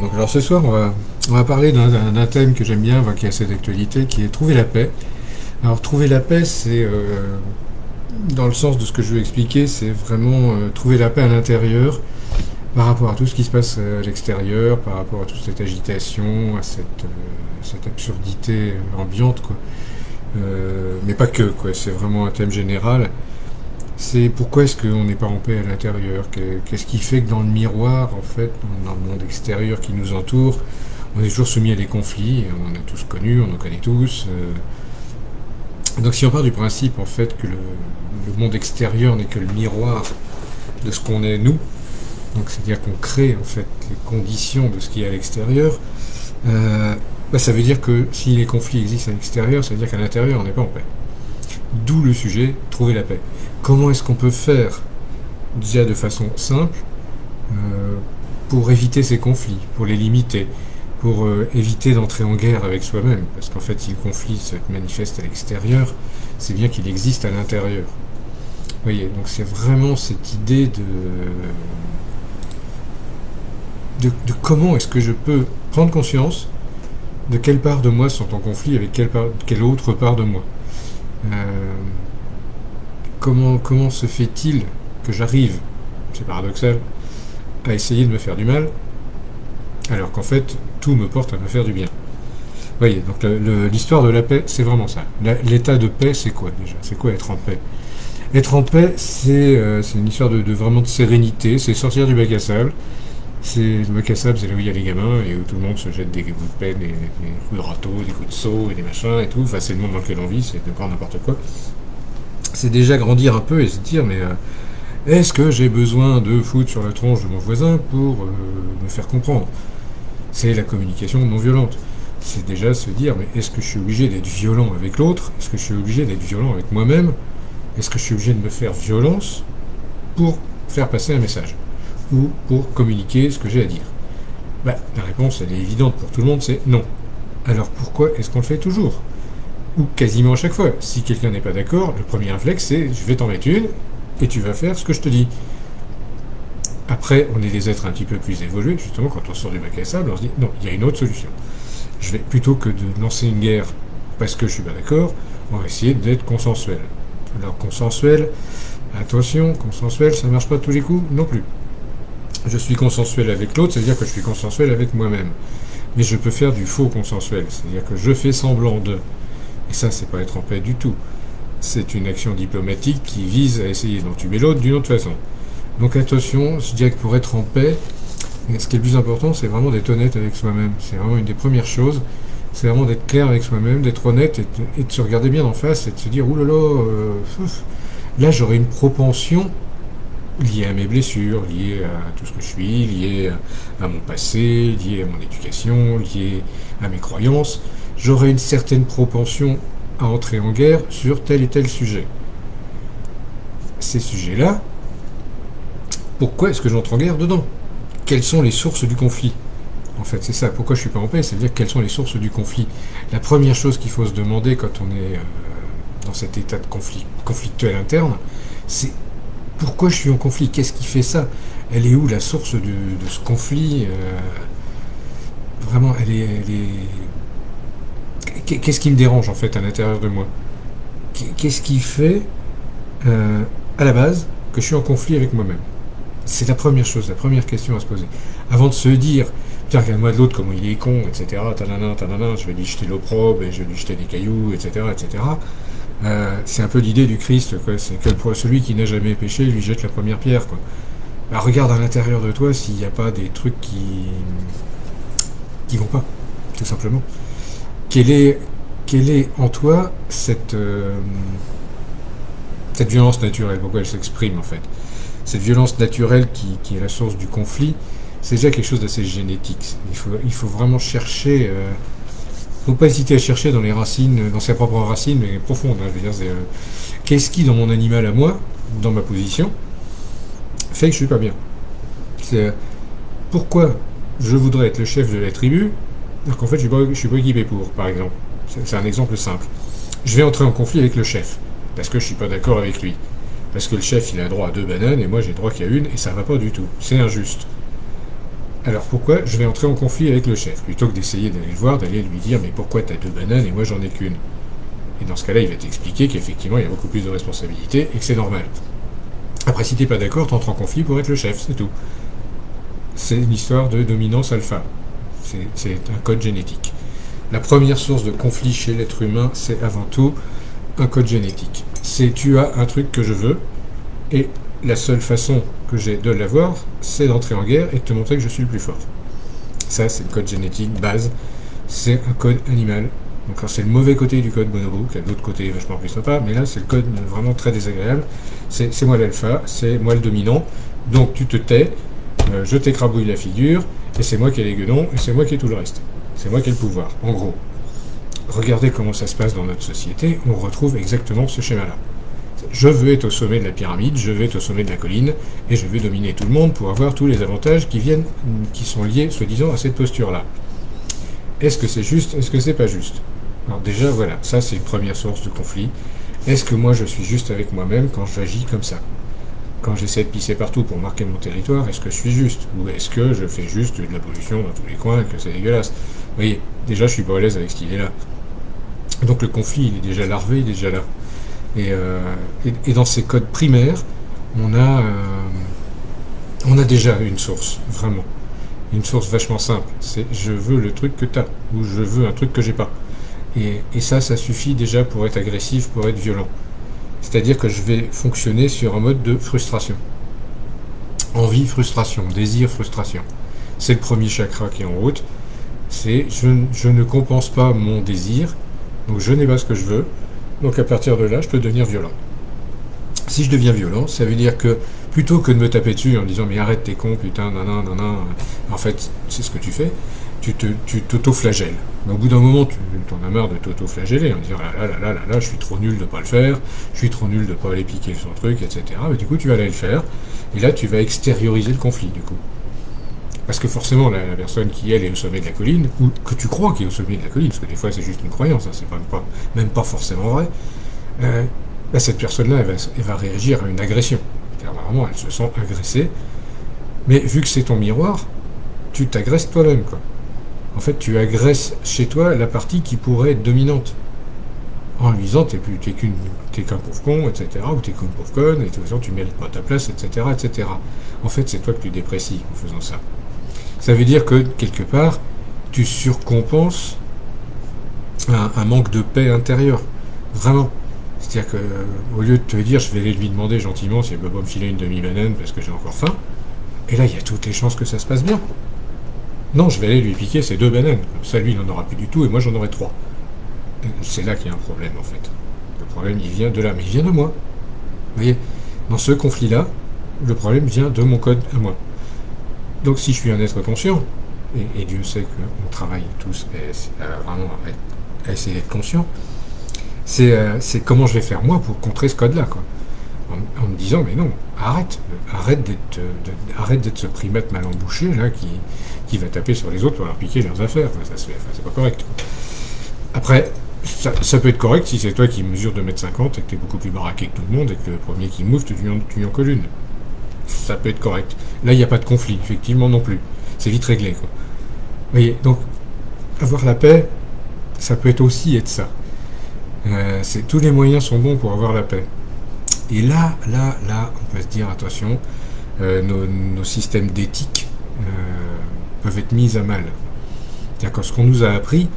Donc alors ce soir, on va parler d'un thème que j'aime bien, enfin, qui est assez d'actualité, qui est trouver la paix. Alors trouver la paix, c'est, dans le sens de ce que je veux expliquer, c'est vraiment trouver la paix à l'intérieur, par rapport à tout ce qui se passe à l'extérieur, par rapport à toute cette agitation, à cette absurdité ambiante, quoi. Mais pas que, quoi. C'est vraiment un thème général. C'est pourquoi est-ce qu'on n'est pas en paix à l'intérieur? Qu'est-ce qui fait que dans le miroir, en fait, dans le monde extérieur qui nous entoure, on est toujours soumis à des conflits, on a tous connu, on en connaît tous. Donc si on part du principe, en fait, que le monde extérieur n'est que le miroir de ce qu'on est nous, donc c'est-à-dire qu'on crée, en fait, les conditions de ce qui est à l'extérieur, ça veut dire que si les conflits existent à l'extérieur, ça veut dire qu'à l'intérieur, on n'est pas en paix. D'où le sujet, trouver la paix. Comment est-ce qu'on peut faire, déjà de façon simple, pour éviter ces conflits, pour les limiter, pour éviter d'entrer en guerre avec soi-même? Parce qu'en fait, si le conflit se manifeste à l'extérieur, c'est bien qu'il existe à l'intérieur. Vous voyez, donc c'est vraiment cette idée de comment est-ce que je peux prendre conscience de quelle part de moi sont en conflit avec quelle autre part de moi. Comment se fait-il que j'arrive, c'est paradoxal, à essayer de me faire du mal, alors qu'en fait, tout me porte à me faire du bien. Vous voyez, donc l'histoire de la paix, c'est vraiment ça. L'état de paix, c'est quoi déjà? C'est quoi être en paix? Être en paix, c'est une histoire de vraiment de sérénité, c'est sortir du bac à sable. Le bac à sable, c'est là où il y a les gamins, et où tout le monde se jette des coups de pelle, des coups de râteau, des coups de seau, et des machins, et tout. Enfin, c'est le monde dans lequel on vit, c'est encore n'importe quoi. C'est déjà grandir un peu et se dire, mais est-ce que j'ai besoin de foutre sur la tronche de mon voisin pour me faire comprendre? C'est la communication non violente. C'est déjà se dire, mais est-ce que je suis obligé d'être violent avec l'autre? Est-ce que je suis obligé d'être violent avec moi-même? Est-ce que je suis obligé de me faire violence pour faire passer un message? Ou pour communiquer ce que j'ai à dire? La réponse, elle est évidente pour tout le monde, c'est non. Alors pourquoi est-ce qu'on le fait toujours? Ou quasiment à chaque fois. Si quelqu'un n'est pas d'accord, le premier réflexe, c'est je vais t'en mettre une, et tu vas faire ce que je te dis. Après, on est des êtres un petit peu plus évolués, justement, quand on sort du bac à sable, on se dit non, il y a une autre solution. Je vais, plutôt que de lancer une guerre parce que je suis pas d'accord, on va essayer d'être consensuel. Alors consensuel, attention, consensuel, ça marche pas tous les coups non plus. Je suis consensuel avec l'autre, c'est-à-dire que je suis consensuel avec moi-même. Mais je peux faire du faux consensuel, c'est-à-dire que je fais semblant de. Et ça, c'est pas être en paix du tout. C'est une action diplomatique qui vise à essayer d'entuber l'autre d'une autre façon. Donc attention, je dirais que pour être en paix, ce qui est le plus important, c'est vraiment d'être honnête avec soi-même. C'est vraiment une des premières choses. C'est vraiment d'être clair avec soi-même, d'être honnête et de se regarder bien en face et de se dire, oulala, là j'aurais une propension liée à mes blessures, liée à tout ce que je suis, liée à mon passé, liée à mon éducation, liée à mes croyances. J'aurais une certaine propension à entrer en guerre sur tel et tel sujet. Ces sujets-là, pourquoi est-ce que j'entre en guerre dedans? Quelles sont les sources du conflit? En fait, c'est ça. Pourquoi je ne suis pas en paix? C'est-à-dire quelles sont les sources du conflit. La première chose qu'il faut se demander quand on est dans cet état de conflictuel interne, c'est pourquoi je suis en conflit? Qu'est-ce qui fait ça? Elle est où la source de ce conflit? Vraiment, elle est... Qu'est-ce qui me dérange en fait à l'intérieur de moi? Qu'est-ce qui fait à la base que je suis en conflit avec moi-même? C'est la première chose, la première question à se poser. Avant de se dire, tiens, regarde-moi de l'autre, comment il est con, etc., tanana, je vais lui jeter l'opprobre, et je vais lui jeter des cailloux, etc., etc. C'est un peu l'idée du Christ, quoi. C'est que pour celui qui n'a jamais péché, lui jette la première pierre, quoi. Alors, regarde à l'intérieur de toi s'il n'y a pas des trucs qui vont pas, tout simplement. Quelle est en toi cette violence naturelle? Pourquoi elle s'exprime en fait? Cette violence naturelle qui est la source du conflit, c'est déjà quelque chose d'assez génétique. Il faut vraiment chercher. Il ne faut pas hésiter à chercher dans les racines, dans ses propres racines, mais profondes. Hein, je veux dire, qu'est-ce qui dans mon animal à moi, dans ma position, fait que je suis pas bien? C'est pourquoi je voudrais être le chef de la tribu, alors qu'en fait je suis pas équipé pour, par exemple. C'est un exemple simple. Je vais entrer en conflit avec le chef, parce que je suis pas d'accord avec lui. Parce que le chef il a droit à 2 bananes, et moi j'ai droit qu'à une, et ça va pas du tout. C'est injuste. Alors pourquoi je vais entrer en conflit avec le chef? Plutôt que d'essayer d'aller le voir, d'aller lui dire mais pourquoi t'as 2 bananes et moi j'en ai qu'une? Et dans ce cas-là, il va t'expliquer qu'effectivement il y a beaucoup plus de responsabilités et que c'est normal. Après, si t'es pas d'accord, t'entres en conflit pour être le chef, c'est tout. C'est une histoire de dominance alpha. C'est un code génétique. La première source de conflit chez l'être humain, c'est avant tout un code génétique. C'est tu as un truc que je veux, et la seule façon que j'ai de l'avoir, c'est d'entrer en guerre et de te montrer que je suis le plus fort. Ça, c'est le code génétique base. C'est un code animal. Donc c'est le mauvais côté du code bonobo, qui a d'autres côtés vachement plus sympa, mais là c'est le code vraiment très désagréable. C'est moi l'alpha, c'est moi le dominant, donc tu te tais, je t'écrabouille la figure, et c'est moi qui ai les guenons, et c'est moi qui ai tout le reste. C'est moi qui ai le pouvoir, en gros. Regardez comment ça se passe dans notre société, on retrouve exactement ce schéma-là. Je veux être au sommet de la pyramide, je veux être au sommet de la colline, et je veux dominer tout le monde pour avoir tous les avantages qui sont liés, soi-disant, à cette posture-là. Est-ce que c'est juste? Est-ce que c'est pas juste? Alors déjà, voilà, ça c'est une première source de conflit. Est-ce que moi je suis juste avec moi-même quand j'agis comme ça? Quand j'essaie de pisser partout pour marquer mon territoire, est-ce que je suis juste? Ou est-ce que je fais juste de la pollution dans tous les coins et que c'est dégueulasse? Vous voyez, déjà je suis pas à l'aise avec ce qu'il est là. Donc le conflit, il est déjà larvé, il est déjà là. Et dans ces codes primaires, on a déjà une source, vraiment. Une source vachement simple. C'est je veux le truc que t'as, ou je veux un truc que j'ai pas. Et ça suffit déjà pour être agressif, pour être violent. C'est-à-dire que je vais fonctionner sur un mode de frustration. Envie, frustration, désir, frustration. C'est le premier chakra qui est en route. C'est je ne compense pas mon désir, donc je n'ai pas ce que je veux. Donc à partir de là, je peux devenir violent. Si je deviens violent, ça veut dire que plutôt que de me taper dessus en disant mais arrête t'es con, putain, nan, en fait, c'est ce que tu fais, tu t'auto-flagelles. Mais au bout d'un moment, tu en as marre de t'auto-flageller, en disant là, je suis trop nul de pas le faire, je suis trop nul de pas aller piquer son truc, etc. Mais du coup, tu vas aller le faire, et là, tu vas extérioriser le conflit, du coup. Parce que forcément, la personne qui, elle, est au sommet de la colline, ou que tu crois qu'il est au sommet de la colline, parce que des fois, c'est juste une croyance, hein, c'est même pas forcément vrai, cette personne-là, elle va réagir à une agression. Vraiment, elle se sent agressée, mais vu que c'est ton miroir, tu t'agresses toi-même, quoi. En fait, tu agresses chez toi la partie qui pourrait être dominante. En lui disant, t'es qu'un pauvre con, etc., ou t'es qu'une pauvre conne, et de toute façon, tu mérites pas ta place, etc., etc. En fait, c'est toi que tu déprécies en faisant ça. Ça veut dire que, quelque part, tu surcompenses un manque de paix intérieure. Vraiment. C'est-à-dire que, au lieu de te dire, je vais aller lui demander gentiment s'il peut pas me filer une demi-banane parce que j'ai encore faim, et là, il y a toutes les chances que ça se passe bien. Non, je vais aller lui piquer ces 2 bananes. Comme ça, lui, il n'en aura plus du tout, et moi, j'en aurai 3. C'est là qu'il y a un problème, en fait. Le problème, il vient de là, mais il vient de moi. Vous voyez, dans ce conflit-là, le problème vient de mon code à moi. Donc, si je suis un être conscient, et Dieu sait qu'on travaille tous vraiment à essayer d'être conscient, c'est comment je vais faire, moi, pour contrer ce code-là, quoi. En me disant, mais non, arrête d'être ce primate mal embouché, là, qui va taper sur les autres pour leur piquer leurs affaires. Enfin, c'est pas correct, quoi. Après, ça peut être correct si c'est toi qui mesures 2,50 m et que t'es beaucoup plus baraqué que tout le monde et que le premier qui move, tu lui en colles une. Ça peut être correct. Là, il n'y a pas de conflit, effectivement, non plus. C'est vite réglé, quoi. Vous voyez, donc, avoir la paix, ça peut aussi être ça. Tous les moyens sont bons pour avoir la paix. Et là, on peut se dire, attention, nos systèmes d'éthique peuvent être mis à mal. C'est-à-dire que ce qu'on nous a appris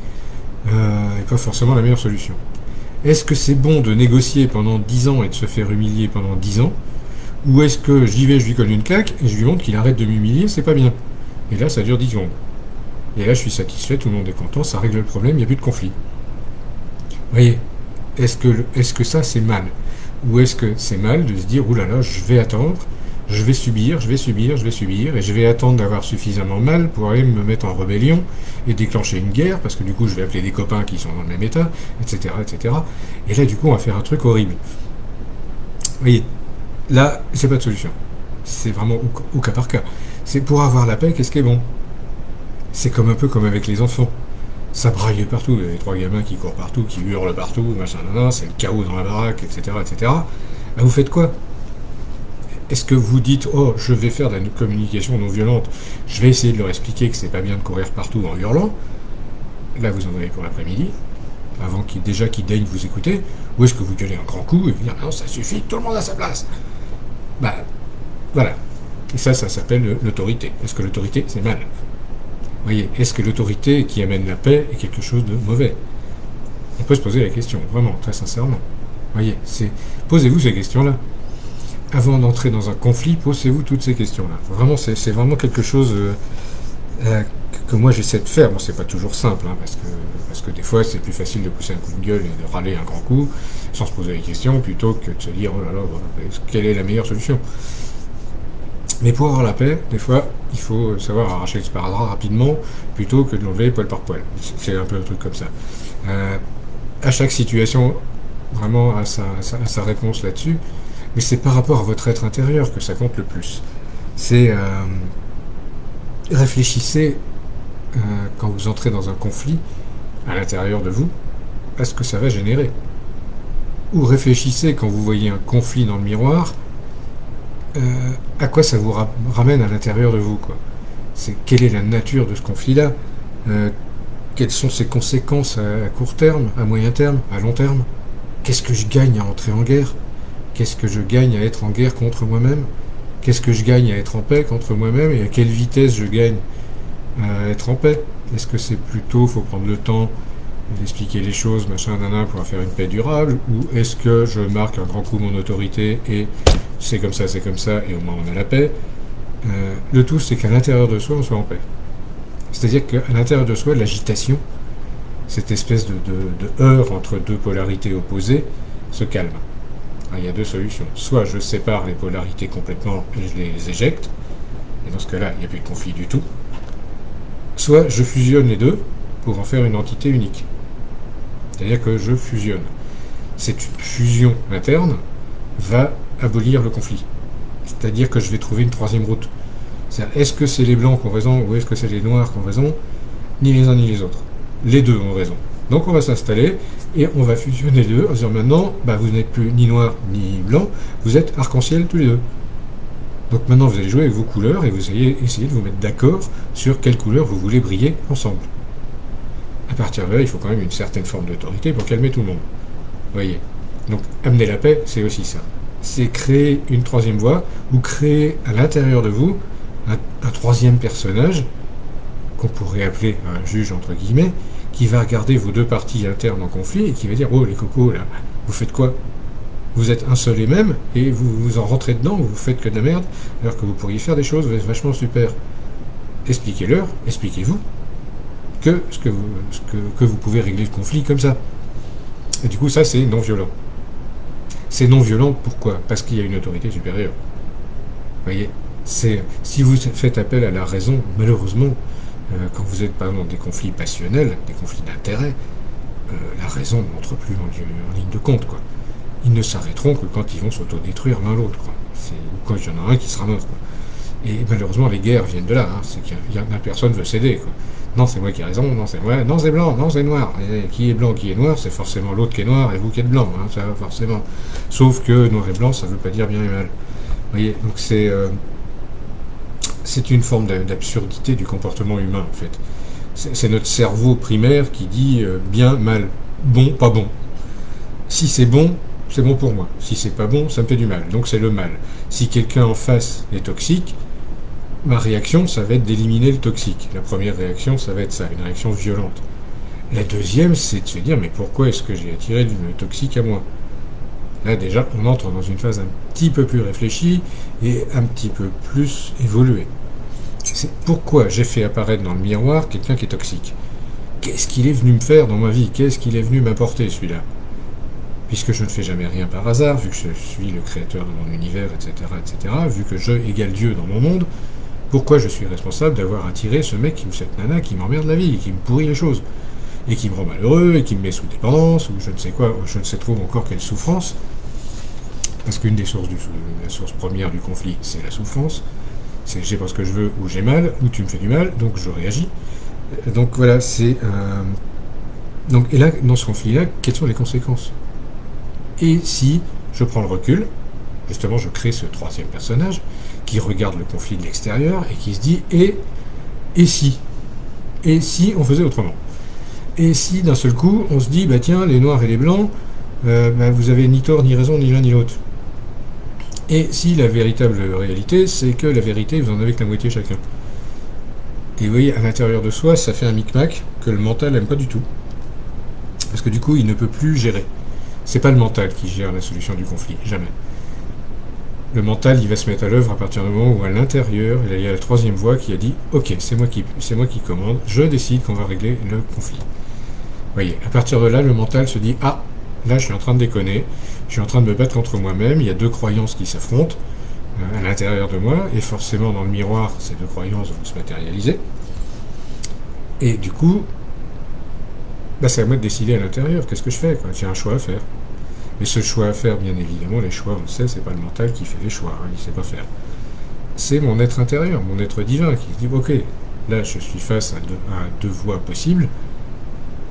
n'est pas forcément la meilleure solution. Est-ce que c'est bon de négocier pendant 10 ans et de se faire humilier pendant 10 ans? Ou est-ce que j'y vais, je lui colle une claque et je lui montre qu'il arrête de m'humilier, c'est pas bien. Et là, ça dure 10 secondes. Et là, je suis satisfait, tout le monde est content, ça règle le problème, il n'y a plus de conflit. Vous voyez, est-ce que ça, c'est mal? Ou est-ce que c'est mal de se dire, oulala, je vais attendre, je vais subir, et je vais attendre d'avoir suffisamment mal pour aller me mettre en rébellion et déclencher une guerre, parce que du coup, je vais appeler des copains qui sont dans le même état, etc., etc. Et là, du coup, on va faire un truc horrible. Vous voyez, là, c'est pas de solution. C'est vraiment au cas par cas. C'est pour avoir la paix, qu'est-ce qui est bon? C'est un peu comme avec les enfants. Ça braille partout, les 3 gamins qui courent partout, qui hurlent partout, machin, c'est le chaos dans la baraque, etc., etc. Bah, vous faites quoi? Est-ce que vous dites, oh, je vais faire de la communication non violente, je vais essayer de leur expliquer que c'est pas bien de courir partout en hurlant, là vous en avez pour l'après-midi, avant qu'ils daignent vous écouter, ou est-ce que vous gueulez un grand coup et vous dites, non, ça suffit, tout le monde a sa place. Bah, voilà. Et ça s'appelle l'autorité. Est-ce que l'autorité, c'est mal? Vous voyez, est-ce que l'autorité qui amène la paix est quelque chose de mauvais? On peut se poser la question, vraiment, très sincèrement. Vous voyez, posez-vous ces questions-là. Avant d'entrer dans un conflit, posez-vous toutes ces questions-là. Vraiment, c'est vraiment quelque chose que moi j'essaie de faire. Bon, c'est pas toujours simple, hein, parce que des fois, c'est plus facile de pousser un coup de gueule et de râler un grand coup, sans se poser les questions, plutôt que de se dire, oh là là, quelle est la meilleure solution? Mais pour avoir la paix, des fois, il faut savoir arracher le sparadrap rapidement, plutôt que de l'enlever poil par poil. C'est un peu un truc comme ça. À chaque situation, vraiment, a sa réponse là-dessus, mais c'est par rapport à votre être intérieur que ça compte le plus. C'est réfléchissez quand vous entrez dans un conflit à l'intérieur de vous à ce que ça va générer. Ou réfléchissez quand vous voyez un conflit dans le miroir à quoi ça vous ramène à l'intérieur de vous, quoi. Quelle est la nature de ce conflit-là, quelles sont ses conséquences à court terme, à moyen terme, à long terme. Qu'est-ce que je gagne à entrer en guerre? Qu'est-ce que je gagne à être en guerre contre moi-même? Qu'est-ce que je gagne à être en paix contre moi-même? Et à quelle vitesse je gagne à être en paix? Est-ce que c'est plutôt, faut prendre le temps d'expliquer les choses, machin, nana, pour faire une paix durable? Ou est-ce que je marque un grand coup mon autorité et c'est comme ça, et au moins on a la paix? Le tout, c'est qu'à l'intérieur de soi, on soit en paix. C'est-à-dire qu'à l'intérieur de soi, l'agitation, cette espèce de heurt entre deux polarités opposées, se calme. Alors, il y a deux solutions. Soit je sépare les polarités complètement et je les éjecte, et dans ce cas-là, il n'y a plus de conflit du tout. Soit je fusionne les deux pour en faire une entité unique. C'est-à-dire que je fusionne. Cette fusion interne va abolir le conflit. C'est-à-dire que je vais trouver une troisième route. Est-ce que c'est les blancs qui ont raison ou est-ce que c'est les noirs qui ont raison? Ni les uns ni les autres. Les deux ont raison. Donc on va s'installer et on va fusionner les deux en disant maintenant, vous n'êtes plus ni noir ni blanc, vous êtes arc-en-ciel tous les deux. Donc maintenant vous allez jouer avec vos couleurs et vous allez essayer de vous mettre d'accord sur quelle couleur vous voulez briller ensemble. À partir de là, il faut quand même une certaine forme d'autorité pour calmer tout le monde. Vous voyez. Donc amener la paix, c'est aussi ça. C'est créer une troisième voie ou créer à l'intérieur de vous un troisième personnage qu'on pourrait appeler un juge entre guillemets, qui va regarder vos deux parties internes en conflit et qui va dire oh les cocos là, vous faites quoi? Vous êtes un seul et même et vous en rentrez dedans, vous faites que de la merde alors que vous pourriez faire des choses vachement super. Expliquez-leur, expliquez-vous que vous pouvez régler le conflit comme ça. Et du coup ça c'est non violent. C'est non violent pourquoi? Parce qu'il y a une autorité supérieure. Vous voyez, si vous faites appel à la raison, malheureusement, quand vous êtes par exemple dans des conflits passionnels, des conflits d'intérêt, la raison n'entre plus en ligne de compte, quoi. Ils ne s'arrêteront que quand ils vont s'autodétruire l'un l'autre, quoi. Ou quand il y en a un qui sera mort, quoi. Et malheureusement, les guerres viennent de là, hein. C'est qu'il y a personne veut céder, quoi. Non, c'est moi qui ai raison, non, c'est moi, non, c'est blanc, non, c'est noir. Et qui est blanc, qui est noir, c'est forcément l'autre qui est noir et vous qui êtes blanc, hein, ça forcément. Sauf que noir et blanc, ça ne veut pas dire bien et mal. Vous voyez, donc c'est une forme d'absurdité du comportement humain, en fait. C'est notre cerveau primaire qui dit bien, mal, bon, pas bon. Si c'est bon pour moi. Si c'est pas bon, ça me fait du mal. Donc c'est le mal. Si quelqu'un en face est toxique, ma réaction, ça va être d'éliminer le toxique. La première réaction, ça va être ça, une réaction violente. La deuxième, c'est de se dire, mais pourquoi est-ce que j'ai attiré du toxique à moi? Là, déjà, on entre dans une phase un petit peu plus réfléchie et un petit peu plus évoluée. C'est pourquoi j'ai fait apparaître dans le miroir quelqu'un qui est toxique. Qu'est-ce qu'il est venu me faire dans ma vie? Qu'est-ce qu'il est venu m'apporter, celui-là? Puisque je ne fais jamais rien par hasard, vu que je suis le créateur de mon univers, etc., vu que je égale Dieu dans mon monde, pourquoi je suis responsable d'avoir attiré ce mec ou cette nana qui m'emmerde la vie, qui me pourrit les choses, et qui me rend malheureux, et qui me met sous dépendance, ou je ne sais quoi, je ne sais trop encore quelle souffrance, parce qu'une des sources la source première du conflit, c'est la souffrance, c'est j'ai pas ce que je veux, ou j'ai mal, ou tu me fais du mal, donc je réagis. Donc voilà, c'est... et là, dans ce conflit-là, quelles sont les conséquences? Et si je prends le recul, Justement, je crée ce troisième personnage qui regarde le conflit de l'extérieur et qui se dit et si Et si on faisait autrement? Et si d'un seul coup, on se dit, bah tiens, les noirs et les blancs, bah, vous avez ni tort, ni raison, ni l'un ni l'autre. Et si la véritable réalité, c'est que la vérité, vous en avez que la moitié chacun. Et vous voyez, à l'intérieur de soi, ça fait un micmac que le mental n'aime pas du tout. Parce que du coup, il ne peut plus gérer. C'est pas le mental qui gère la solution du conflit, jamais. Le mental, il va se mettre à l'œuvre à partir du moment où, à l'intérieur, il y a la troisième voix qui a dit « Ok, c'est moi qui commande, je décide qu'on va régler le conflit. » Vous voyez, à partir de là, le mental se dit « Ah, là, je suis en train de déconner, je suis en train de me battre contre moi-même, il y a deux croyances qui s'affrontent à l'intérieur de moi, et forcément, dans le miroir, ces deux croyances vont se matérialiser. Et du coup, bah, c'est à moi de décider à l'intérieur, qu'est-ce que je fais, quoi. J'ai un choix à faire. Mais ce choix à faire, bien évidemment, les choix, on le sait, c'est pas le mental qui fait les choix, hein, il sait pas faire. C'est mon être intérieur, mon être divin qui se dit, ok, là je suis face à deux voies possibles,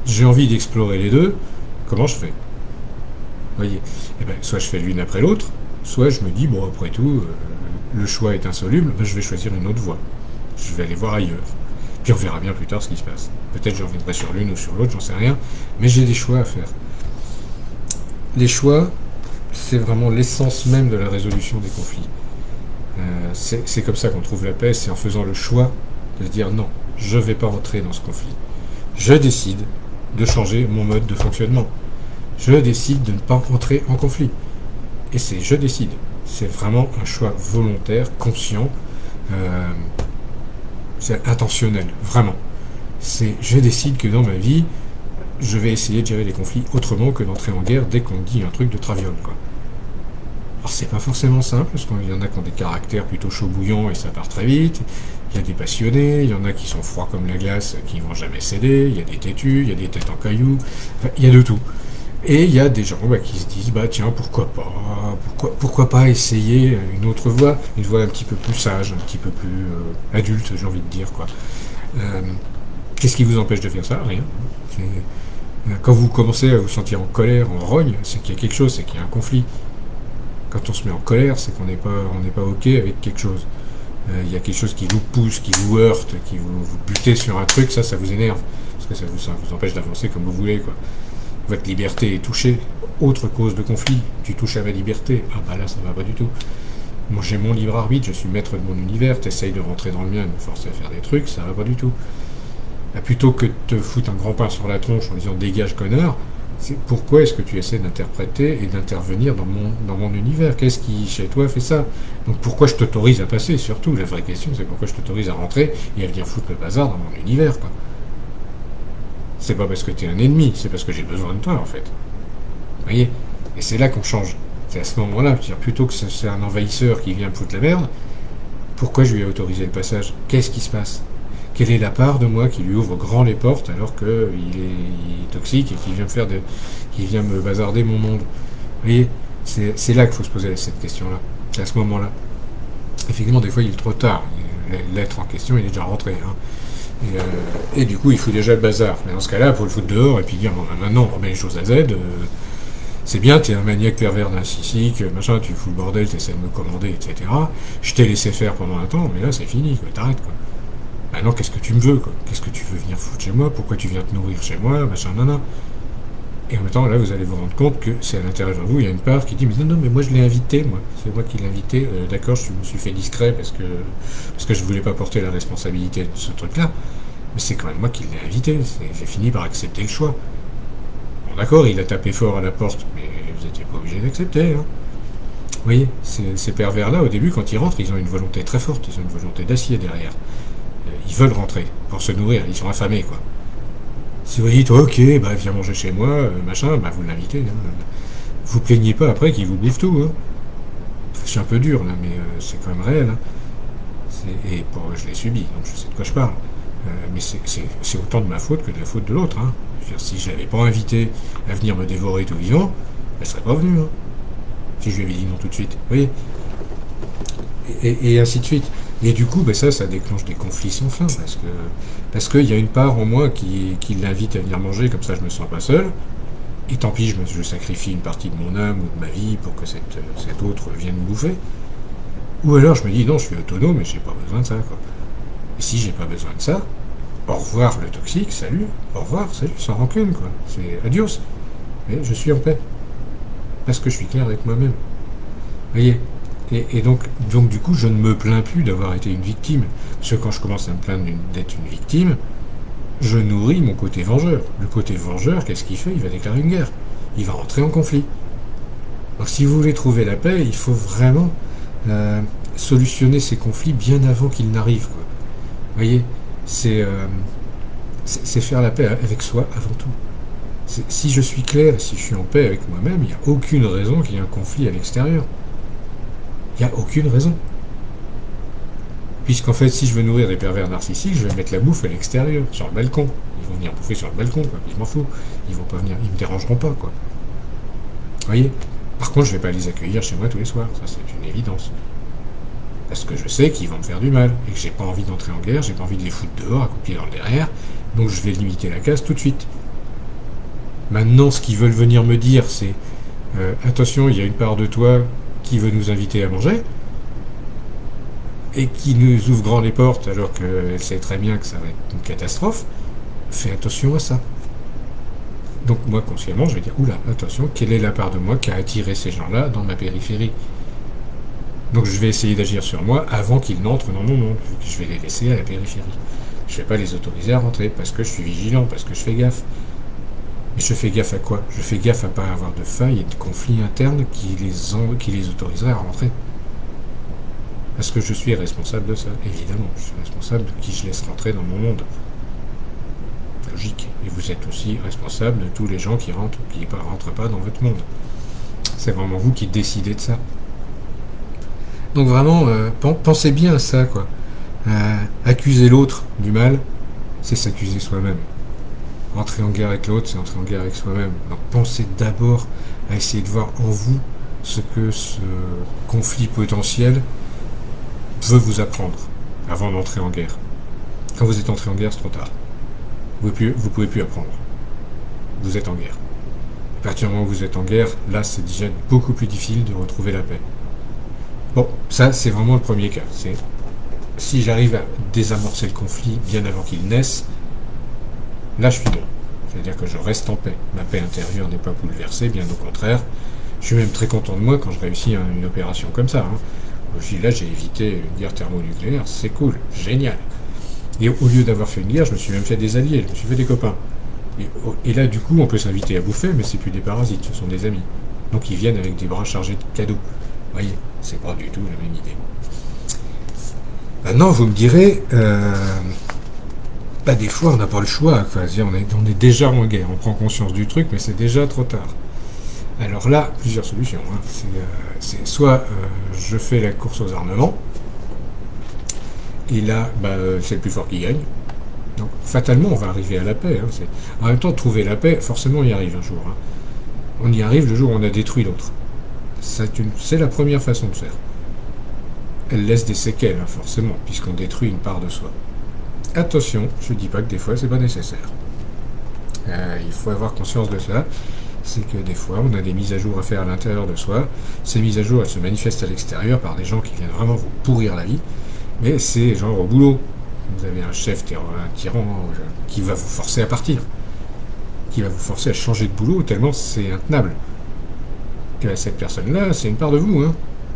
j'ai envie d'explorer les deux, comment je fais? Vous voyez, eh ben, soit je fais l'une après l'autre, soit je me dis, bon après tout, le choix est insoluble, ben, je vais choisir une autre voie. Je vais aller voir ailleurs. Puis on verra bien plus tard ce qui se passe. Peut-être je reviendrai sur l'une ou sur l'autre, j'en sais rien, mais j'ai des choix à faire. Les choix, c'est vraiment l'essence même de la résolution des conflits. C'est comme ça qu'on trouve la paix, c'est en faisant le choix de se dire non, je ne vais pas rentrer dans ce conflit. Je décide de changer mon mode de fonctionnement. Je décide de ne pas rentrer en conflit. Et c'est je décide. C'est vraiment un choix volontaire, conscient, c'est intentionnel, vraiment. C'est je décide que dans ma vie, je vais essayer de gérer les conflits autrement que d'entrer en guerre dès qu'on dit un truc de traviole, quoi. Alors c'est pas forcément simple, parce qu'il y en a qui ont des caractères plutôt chaud bouillants et ça part très vite, il y a des passionnés, il y en a qui sont froids comme la glace, qui vont jamais céder, il y a des têtus, il y a des têtes en cailloux, enfin, il y a de tout. Et il y a des gens qui se disent, bah tiens, pourquoi pas essayer une autre voie, une voie un petit peu plus sage, un petit peu plus adulte, j'ai envie de dire, quoi. Qu'est-ce qui vous empêche de faire ça? Rien. Quand vous commencez à vous sentir en colère, en rogne, c'est qu'il y a quelque chose, c'est qu'il y a un conflit. Quand on se met en colère, c'est qu'on n'est pas OK avec quelque chose. Il y a quelque chose qui vous pousse, qui vous heurte, qui vous butez sur un truc, ça vous énerve. Parce que ça vous empêche d'avancer comme vous voulez, quoi. Votre liberté est touchée. Autre cause de conflit, tu touches à ma liberté. Ah bah là, ça va pas du tout. Moi, j'ai mon libre arbitre, je suis maître de mon univers, t'essayes de rentrer dans le mien, de me forcer à faire des trucs, ça va pas du tout. Plutôt que de te foutre un grand pain sur la tronche en disant dégage connard, c'est pourquoi est-ce que tu essaies d'interpréter et d'intervenir dans mon univers? Qu'est-ce qui chez toi fait ça? Donc pourquoi je t'autorise à passer? Surtout la vraie question, c'est pourquoi je t'autorise à rentrer et à venir foutre le bazar dans mon univers, quoi. C'est pas parce que t'es un ennemi, c'est parce que j'ai besoin de toi, en fait. Vous voyez? Et c'est là qu'on change. C'est à ce moment-là, plutôt que c'est un envahisseur qui vient me foutre la merde, pourquoi je lui ai autorisé le passage? Qu'est-ce qui se passe? Quelle est la part de moi qui lui ouvre grand les portes alors qu'il est toxique et qui vient me bazarder mon monde? Vous voyez, c'est là qu'il faut se poser cette question-là. C'est à ce moment-là. Effectivement, des fois, il est trop tard. L'être en question, il est déjà rentré. Hein. Et du coup, il fout déjà le bazar. Mais dans ce cas-là, il faut le foutre dehors et puis dire, bon, maintenant, on remet les choses à Z. C'est bien, t'es un maniaque pervers narcissique, machin, tu fous le bordel, t'essaies de me commander, etc. Je t'ai laissé faire pendant un temps, mais là, c'est fini, quoi. T'arrêtes, quoi. Maintenant, qu'est-ce que tu me veux, quoi? Qu'est-ce que tu veux venir foutre chez moi? Pourquoi tu viens te nourrir chez moi? Machin, nana. Et en même temps, là, vous allez vous rendre compte que c'est à l'intérieur de vous, il y a une part qui dit, mais non, mais moi, je l'ai invité, moi. C'est moi qui l'ai invité. D'accord, je me suis fait discret parce que je voulais pas porter la responsabilité de ce truc-là. Mais c'est quand même moi qui l'ai invité. J'ai fini par accepter le choix. Bon, d'accord, il a tapé fort à la porte, mais vous n'étiez pas obligé d'accepter, hein. Vous voyez, ces pervers-là, au début, quand ils rentrent, ils ont une volonté très forte, ils ont une volonté d'acier derrière. Ils veulent rentrer pour se nourrir, ils sont affamés, quoi. Si vous dites, ok, bah viens manger chez moi, machin, bah vous l'invitez. Hein. Vous plaignez pas après qu'il vous bouffe tout. Hein. Je suis un peu dur là, mais c'est quand même réel. Hein. Je l'ai subi, donc je sais de quoi je parle. Mais c'est autant de ma faute que de la faute de l'autre. Hein. Je veux dire, si je l'avais pas invité à venir me dévorer tout vivant, elle serait pas venue. Hein. Si je lui avais dit non tout de suite. Vous voyez, et ainsi de suite. Et du coup, ben ça déclenche des conflits sans fin, parce qu'il y a une part en moi qui l'invite à venir manger, comme ça je me sens pas seul, et tant pis, je sacrifie une partie de mon âme ou de ma vie pour que cet autre vienne me bouffer. Ou alors je me dis non, je suis autonome et j'ai pas besoin de ça, quoi. Et si j'ai pas besoin de ça, au revoir le toxique, salut, au revoir, salut, sans rancune, quoi. C'est adios. Mais je suis en paix. Parce que je suis clair avec moi-même. Vous voyez? Et donc du coup, je ne me plains plus d'avoir été une victime. Parce que quand je commence à me plaindre d'être une victime, je nourris mon côté vengeur. Le côté vengeur, qu'est-ce qu'il fait? Il va déclarer une guerre. Il va entrer en conflit. Donc si vous voulez trouver la paix, il faut vraiment solutionner ces conflits bien avant qu'ils n'arrivent, quoi. Vous voyez? C'est faire la paix avec soi avant tout. Si je suis clair, si je suis en paix avec moi-même, il n'y a aucune raison qu'il y ait un conflit à l'extérieur. Il n'y a aucune raison. Puisqu'en fait, si je veux nourrir des pervers narcissiques, je vais mettre la bouffe à l'extérieur, sur le balcon. Ils vont venir bouffer sur le balcon, quoi. Puis je m'en fous. Ils vont pas venir, ils me dérangeront pas, quoi. Vous voyez? Par contre, je vais pas les accueillir chez moi tous les soirs. Ça, c'est une évidence. Parce que je sais qu'ils vont me faire du mal. Et que j'ai pas envie d'entrer en guerre, j'ai pas envie de les foutre dehors, à coups de pied dans le derrière. Donc je vais limiter la casse tout de suite. Maintenant, ce qu'ils veulent venir me dire, c'est attention, il y a une part de toi qui veut nous inviter à manger, et qui nous ouvre grand les portes alors qu'elle sait très bien que ça va être une catastrophe. Fais attention à ça. Donc moi, consciemment, je vais dire, oula, attention, quelle est la part de moi qui a attiré ces gens-là dans ma périphérie? Donc je vais essayer d'agir sur moi avant qu'ils n'entrent dans mon monde. Je vais les laisser à la périphérie. Je ne vais pas les autoriser à rentrer, parce que je suis vigilant, parce que je fais gaffe. Mais je fais gaffe à quoi? Je fais gaffe à ne pas avoir de failles et de conflits internes qui les autoriseraient à rentrer. Parce que je suis responsable de ça, évidemment. Je suis responsable de qui je laisse rentrer dans mon monde. Logique. Et vous êtes aussi responsable de tous les gens qui rentrent ou qui ne rentrent pas dans votre monde. C'est vraiment vous qui décidez de ça. Donc vraiment, pensez bien à ça, quoi. Accuser l'autre du mal, c'est s'accuser soi-même. Entrer en guerre avec l'autre, c'est entrer en guerre avec soi-même. Donc pensez d'abord à essayer de voir en vous ce que ce conflit potentiel veut vous apprendre avant d'entrer en guerre. Quand vous êtes entré en guerre, c'est trop tard. Vous pouvez plus apprendre. Vous êtes en guerre. À partir du moment où vous êtes en guerre, là, c'est déjà beaucoup plus difficile de retrouver la paix. Bon, ça, c'est vraiment le premier cas. C'est si j'arrive à désamorcer le conflit bien avant qu'il naisse, là, je suis bon. C'est-à-dire que je reste en paix. Ma paix intérieure n'est pas bouleversée, bien au contraire. Je suis même très content de moi quand je réussis une opération comme ça. Là, j'ai évité une guerre thermonucléaire, c'est cool, génial. Et au lieu d'avoir fait une guerre, je me suis même fait des alliés, je me suis fait des copains. Et là, du coup, on peut s'inviter à bouffer, mais c'est plus des parasites, ce sont des amis. Donc ils viennent avec des bras chargés de cadeaux. Vous voyez, c'est pas du tout la même idée. Maintenant, vous me direz, des fois, on n'a pas le choix. Quoi. On est déjà en guerre, on prend conscience du truc, mais c'est déjà trop tard. Alors là, plusieurs solutions. C'est soit je fais la course aux armements, et là, c'est le plus fort qui gagne. Donc, fatalement, on va arriver à la paix. En même temps, trouver la paix, forcément, on y arrive un jour. On y arrive le jour où on a détruit l'autre. C'est la première façon de faire. Elle laisse des séquelles, forcément, puisqu'on détruit une part de soi. Attention, je ne dis pas que des fois, c'est pas nécessaire. Il faut avoir conscience de ça. C'est que des fois, on a des mises à jour à faire à l'intérieur de soi. Ces mises à jour, elles se manifestent à l'extérieur par des gens qui viennent vraiment vous pourrir la vie. Mais c'est genre au boulot. Vous avez un chef, un tyran qui va vous forcer à partir. Qui va vous forcer à changer de boulot tellement c'est intenable. Et bien, cette personne-là, c'est une part de vous.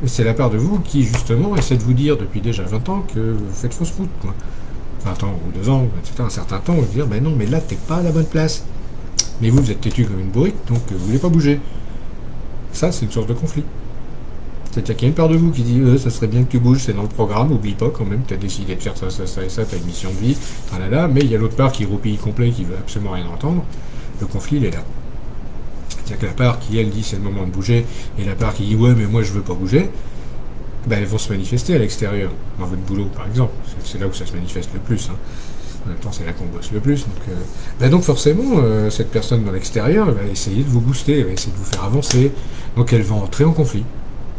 Et c'est la part de vous qui, justement, essaie de vous dire depuis déjà 20 ans que vous faites fausse route. 20 ans ou 2 ans, etc. Un certain temps, vous dire, non, mais là, t'es pas à la bonne place. Mais vous êtes têtu comme une bourrique, donc vous voulez pas bouger. Ça, c'est une source de conflit. C'est-à-dire qu'il y a une part de vous qui dit ça serait bien que tu bouges, c'est dans le programme, oublie pas quand même, tu as décidé de faire ça, ça, ça et ça, tu as une mission de vie, mais il y a l'autre part qui roupille complet, qui veut absolument rien entendre. Le conflit, il est là. C'est-à-dire que la part qui, elle, dit c'est le moment de bouger, et la part qui dit ouais, mais moi je veux pas bouger, elles vont se manifester à l'extérieur, dans votre boulot par exemple. C'est là où ça se manifeste le plus. En même temps, c'est là qu'on bosse le plus. Donc forcément, cette personne dans l'extérieur, elle va essayer de vous booster, elle va essayer de vous faire avancer. Donc elle va entrer en conflit.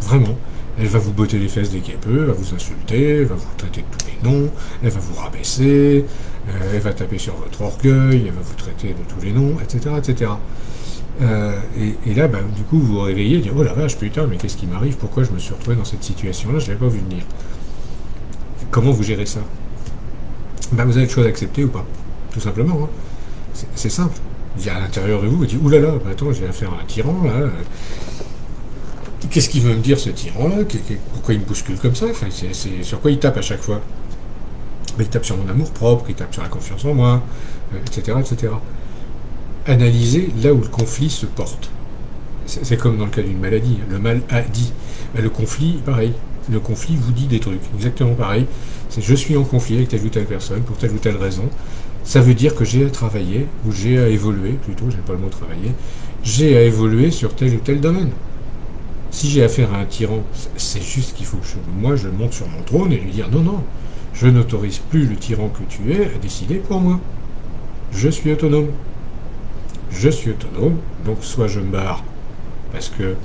Vraiment. Elle va vous botter les fesses dès qu'elle peut, elle va vous insulter, elle va vous traiter de tous les noms, elle va vous rabaisser, elle va taper sur votre orgueil, elle va vous traiter de tous les noms, etc. etc. Et là, bah, du coup, vous vous réveillez et dites, oh la vache, putain, mais qu'est-ce qui m'arrive? Pourquoi je me suis retrouvé dans cette situation-là? Je l'avais pas vu venir. Comment vous gérez ça? Bah, vous avez le choix d'accepter ou pas. Tout simplement. Hein. C'est simple. Il y a à l'intérieur de vous, vous dites, oulala, bah, attends, j'ai affaire à un tyran, là. Qu'est-ce qu'il veut me dire, ce tyran-là? Pourquoi il me bouscule comme ça? Enfin, sur quoi il tape à chaque fois? Bah, il tape sur mon amour-propre, il tape sur la confiance en moi, etc., etc. Analyser là où le conflit se porte. C'est comme dans le cas d'une maladie. Le mal a dit. Bah, le conflit, pareil. Le conflit vous dit des trucs. Exactement pareil. C'est je suis en conflit avec telle ou telle personne pour telle ou telle raison. Ça veut dire que j'ai à travailler, ou j'ai à évoluer, plutôt, j'aime pas le mot travailler, j'ai à évoluer sur tel ou tel domaine. Si j'ai affaire à un tyran, c'est juste qu'il faut que moi je monte sur mon trône et lui dire non, non, je n'autorise plus le tyran que tu es à décider pour moi. Je suis autonome. Je suis autonome, donc soit je me barre, parce que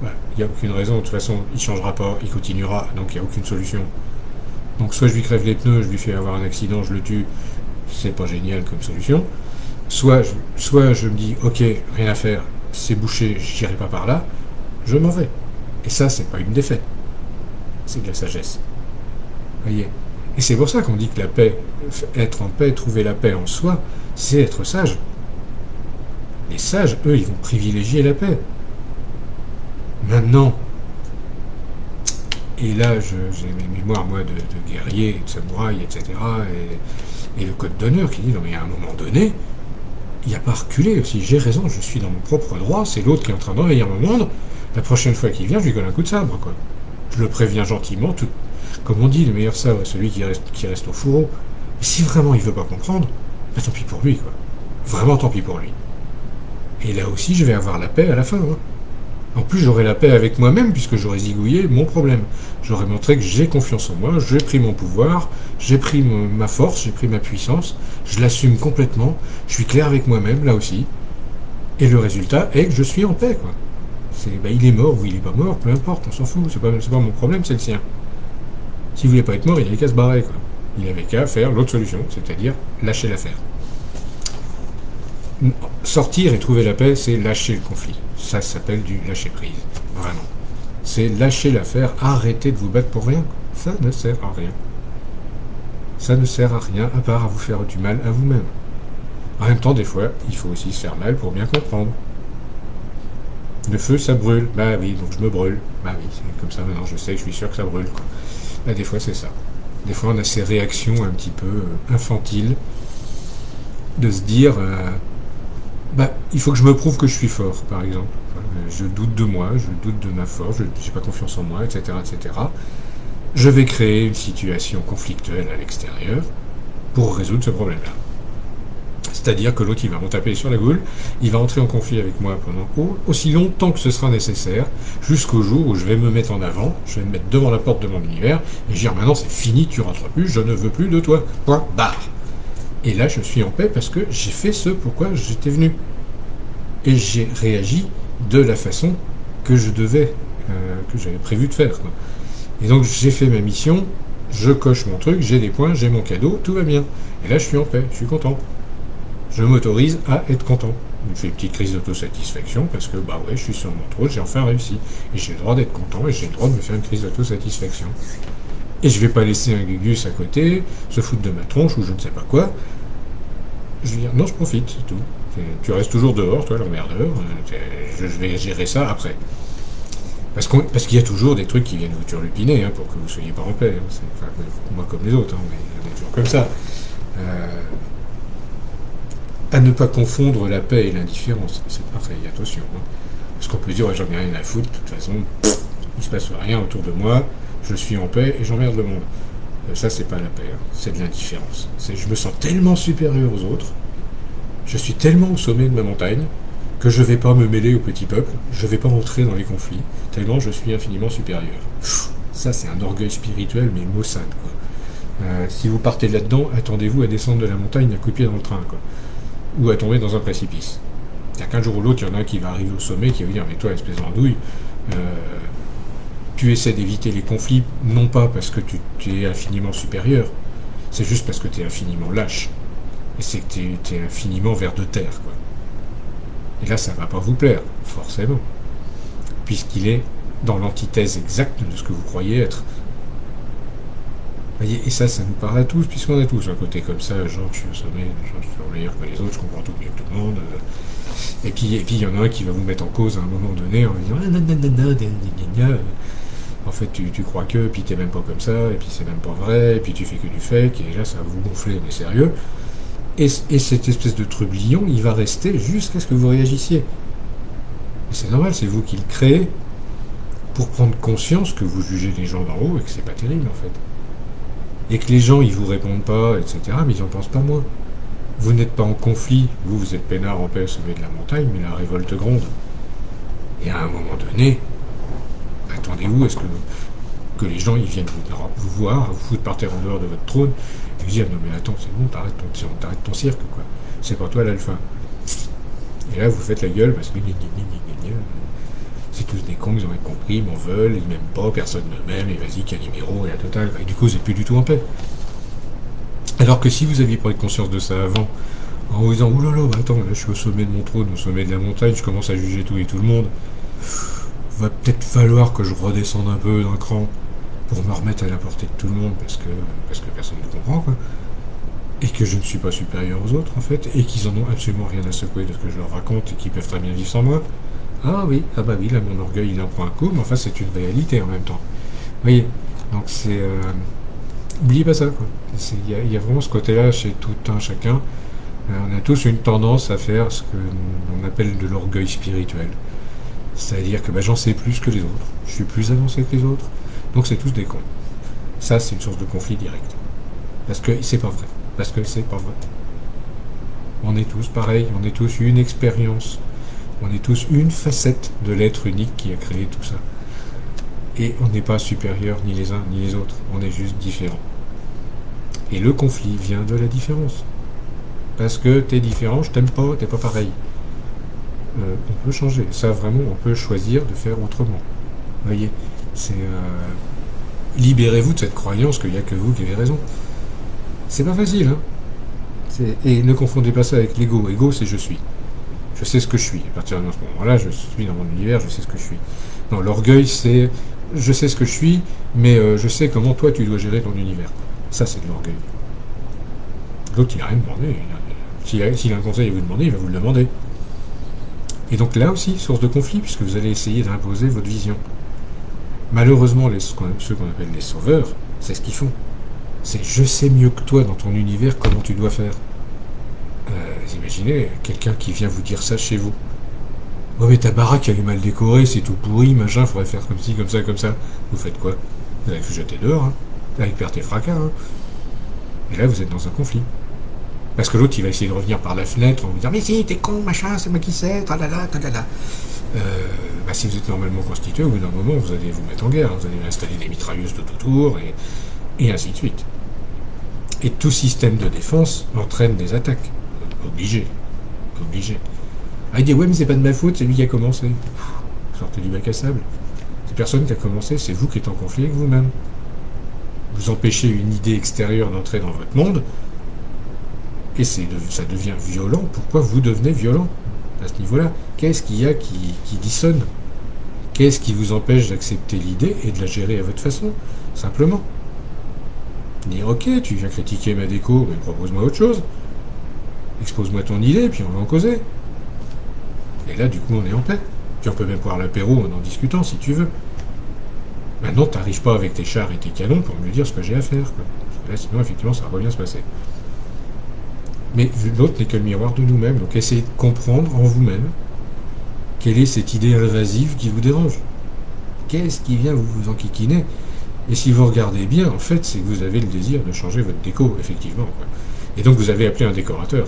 il n'y a aucune raison, de toute façon, il ne changera pas, il continuera, donc il n'y a aucune solution. Donc soit je lui crève les pneus, je lui fais avoir un accident, je le tue, c'est pas génial comme solution. Soit je me dis, ok, rien à faire, c'est bouché, je n'irai pas par là, je m'en vais. Et ça, c'est pas une défaite, c'est de la sagesse. Voyez. Et c'est pour ça qu'on dit que la paix, être en paix, trouver la paix en soi, c'est être sage. Les sages, eux, ils vont privilégier la paix. Maintenant, et là, j'ai mes mémoires, moi, de guerrier, de samouraï, etc., et le code d'honneur qui dit, non mais à un moment donné, il n'y a pas à reculer aussi. J'ai raison, je suis dans mon propre droit, c'est l'autre qui est en train d'envahir mon monde. La prochaine fois qu'il vient, je lui colle un coup de sabre, quoi. Je le préviens gentiment, tout, comme on dit, le meilleur sabre est celui qui reste au fourreau. Et si vraiment il veut pas comprendre, bah, tant pis pour lui, quoi. Vraiment tant pis pour lui. Et là aussi, je vais avoir la paix à la fin. Hein. En plus, j'aurai la paix avec moi-même, puisque j'aurai zigouillé mon problème. J'aurai montré que j'ai confiance en moi, j'ai pris mon pouvoir, j'ai pris ma force, j'ai pris ma puissance, je l'assume complètement, je suis clair avec moi-même, là aussi. Et le résultat est que je suis en paix, quoi. Il est mort ou il est pas mort, peu importe, on s'en fout, c'est pas mon problème, c'est le sien. S'il voulait pas être mort, il avait qu'à se barrer, quoi. Il avait qu'à faire l'autre solution, c'est-à-dire lâcher l'affaire. Sortir et trouver la paix, c'est lâcher le conflit. Ça s'appelle du lâcher prise. Vraiment. C'est lâcher l'affaire, arrêter de vous battre pour rien. Ça ne sert à rien. Ça ne sert à rien à part à vous faire du mal à vous-même. En même temps, des fois, il faut aussi se faire mal pour bien comprendre. Le feu, ça brûle. Bah oui, donc je me brûle. Bah oui, c'est comme ça maintenant, je sais, je suis sûr que ça brûle. Quoi. Bah, des fois, c'est ça. Des fois, on a ces réactions un petit peu infantiles de se dire... il faut que je me prouve que je suis fort, par exemple. Je doute de moi, je doute de ma force, je n'ai pas confiance en moi, etc., etc. Je vais créer une situation conflictuelle à l'extérieur pour résoudre ce problème-là. C'est-à-dire que l'autre, il va me taper sur la goule, il va entrer en conflit avec moi pendant aussi longtemps que ce sera nécessaire, jusqu'au jour où je vais me mettre en avant, je vais me mettre devant la porte de mon univers, et dire maintenant c'est fini, tu rentres plus, je ne veux plus de toi. Point barre. Et là, je suis en paix parce que j'ai fait ce pourquoi j'étais venu. Et j'ai réagi de la façon que je devais, que j'avais prévu de faire. Quoi. Et donc, j'ai fait ma mission, je coche mon truc, j'ai des points, j'ai mon cadeau, tout va bien. Et là, je suis en paix, je suis content. Je m'autorise à être content. Je fais une petite crise d'autosatisfaction parce que, je suis sur mon trône, j'ai enfin réussi. Et j'ai le droit d'être content et j'ai le droit de me faire une crise d'autosatisfaction. Et je vais pas laisser un Gugus à côté, se foutre de ma tronche ou je ne sais pas quoi. Je vais dire, non, je profite, c'est tout. Tu restes toujours dehors, toi, l'emmerdeur. Je vais gérer ça après. Parce qu'il y a toujours des trucs qui viennent vous turlupiner pour que vous soyez pas en paix. Moi comme les autres, mais il y a toujours comme ça. À ne pas confondre la paix et l'indifférence. C'est pareil, attention. Parce qu'on peut dire, j'en ai rien à foutre, de toute façon, il se passe rien autour de moi. Je suis en paix et j'emmerde le monde. Ça, c'est pas la paix, c'est de l'indifférence. Je me sens tellement supérieur aux autres, je suis tellement au sommet de ma montagne, que je vais pas me mêler au petit peuple, je vais pas entrer dans les conflits, tellement je suis infiniment supérieur. Ça, c'est un orgueil spirituel, mais maussade, quoi. Si vous partez là-dedans, attendez-vous à descendre de la montagne à coup de pied dans le train, quoi. Ou à tomber dans un précipice. C'est-à-dire qu'un jour ou l'autre, il y en a un qui va arriver au sommet, qui va dire, mais toi, espèce d'andouille, tu essaies d'éviter les conflits, non pas parce que tu es infiniment supérieur, c'est juste parce que tu es infiniment lâche. Et c'est que tu es infiniment vers de terre, quoi. Et là, ça ne va pas vous plaire, forcément, puisqu'il est dans l'antithèse exacte de ce que vous croyez être. Voyez, et ça nous parle à tous, puisqu'on a tous un côté comme ça, genre je suis au sommet, genre je suis meilleur que les autres, je comprends tout mieux que tout le monde. Et puis il y en a un qui va vous mettre en cause à un moment donné en disant en fait tu crois que, puis t'es même pas comme ça, et puis c'est même pas vrai, et puis tu fais que du fake, et là ça va vous gonfler, mais sérieux. Et cette espèce de trublion, il va rester jusqu'à ce que vous réagissiez. Et c'est normal, c'est vous qui le créez pour prendre conscience que vous jugez les gens d'en haut et que c'est pas terrible en fait. Et que les gens ils vous répondent pas, etc. Mais ils en pensent pas moins. Vous n'êtes pas en conflit, vous êtes peinard en paix au sommet de la montagne, mais la révolte gronde. Et à un moment donné, attendez-vous à ce que les gens ils viennent vous voir, vous foutre par terre en dehors de votre trône, et vous dire non mais attends, c'est bon, t'arrêtes ton cirque, quoi. C'est pas toi l'alpha. Et là vous faites la gueule parce que c'est tous des cons, ils ont rien compris, ils m'en veulent, ils m'aiment pas, personne ne m'aime, et vas-y, Calimero et la totale. Et du coup, vous n'êtes plus du tout en paix. Alors que si vous aviez pris conscience de ça avant, en vous disant, oulala, bah attends, là je suis au sommet de mon trône, au sommet de la montagne, je commence à juger tout et tout le monde, va peut-être falloir que je redescende un peu d'un cran pour me remettre à la portée de tout le monde, parce que personne ne comprend, quoi. Et que je ne suis pas supérieur aux autres, en fait, et qu'ils en ont absolument rien à secouer de ce que je leur raconte, et qu'ils peuvent très bien vivre sans moi. Ah oui, ah bah oui, là mon orgueil il en prend un coup, mais enfin c'est une réalité en même temps. Vous voyez, donc c'est... Oubliez pas ça, quoi. Il y a vraiment ce côté-là chez tout un chacun. On a tous une tendance à faire ce qu'on appelle de l'orgueil spirituel. C'est-à-dire que bah, j'en sais plus que les autres, je suis plus avancé que les autres, donc c'est tous des cons. Ça c'est une source de conflit direct. Parce que c'est pas vrai. Parce que c'est pas vrai. On est tous pareils, on est tous une expérience. On est tous une facette de l'être unique qui a créé tout ça. Et on n'est pas supérieurs ni les uns ni les autres, on est juste différents. Et le conflit vient de la différence. Parce que t'es différent, je t'aime pas, t'es pas pareil. On peut changer. Ça vraiment, on peut choisir de faire autrement. Vous voyez, c'est... libérez-vous de cette croyance qu'il n'y a que vous qui avez raison. C'est pas facile, hein. Et ne confondez pas ça avec l'ego. Ego, c'est je suis. Je sais ce que je suis. À partir de ce moment-là, je suis dans mon univers, je sais ce que je suis. Non, l'orgueil, c'est je sais ce que je suis, mais je sais comment toi tu dois gérer ton univers. Ça, c'est de l'orgueil. L'autre, il n'a rien demandé. S'il a un conseil à vous demander, il va vous le demander. Et donc là aussi, source de conflit, puisque vous allez essayer d'imposer votre vision. Malheureusement, ceux qu'on appelle les sauveurs, c'est ce qu'ils font. C'est je sais mieux que toi dans ton univers comment tu dois faire. Vous imaginez quelqu'un qui vient vous dire ça chez vous. Oh mais ta baraque elle est mal décorée, c'est tout pourri, machin, faudrait faire comme ci, comme ça, comme ça. Vous faites quoi? Vous allez vous jeter dehors, hein, avec perte et fracas. Hein. Et là vous êtes dans un conflit. Parce que l'autre il va essayer de revenir par la fenêtre en vous disant mais si t'es con, machin, c'est moi qui sais, tralala, tralala. Bah, si vous êtes normalement constitué, au bout d'un moment vous allez vous mettre en guerre, hein, vous allez installer des mitrailleuses tout autour et ainsi de suite. Et tout système de défense entraîne des attaques. Obligé. Ah, il dit ouais mais c'est pas de ma faute, c'est lui qui a commencé. Sortez du bac à sable. C'est personne qui a commencé, c'est vous qui êtes en conflit avec vous-même. Vous empêchez une idée extérieure d'entrer dans votre monde, et ça devient violent. Pourquoi vous devenez violent à ce niveau-là? Qu'est-ce qu'il y a qui dissonne? Qu'est-ce qui vous empêche d'accepter l'idée et de la gérer à votre façon? Simplement. Dire ok, tu viens critiquer ma déco, mais propose-moi autre chose. Expose-moi ton idée, puis on va en causer. Et là, du coup, on est en paix. Puis on peut même boire l'apéro en discutant, si tu veux. Maintenant, t'arrives pas avec tes chars et tes canons pour me dire ce que j'ai à faire, quoi. Parce que là, sinon, effectivement, ça va pas bien se passer. Mais l'autre n'est que le miroir de nous-mêmes. Donc, essayez de comprendre en vous-même quelle est cette idée invasive qui vous dérange. Qu'est-ce qui vient vous enquiquiner? Et si vous regardez bien, en fait, c'est que vous avez le désir de changer votre déco, effectivement, quoi. Et donc, vous avez appelé un décorateur.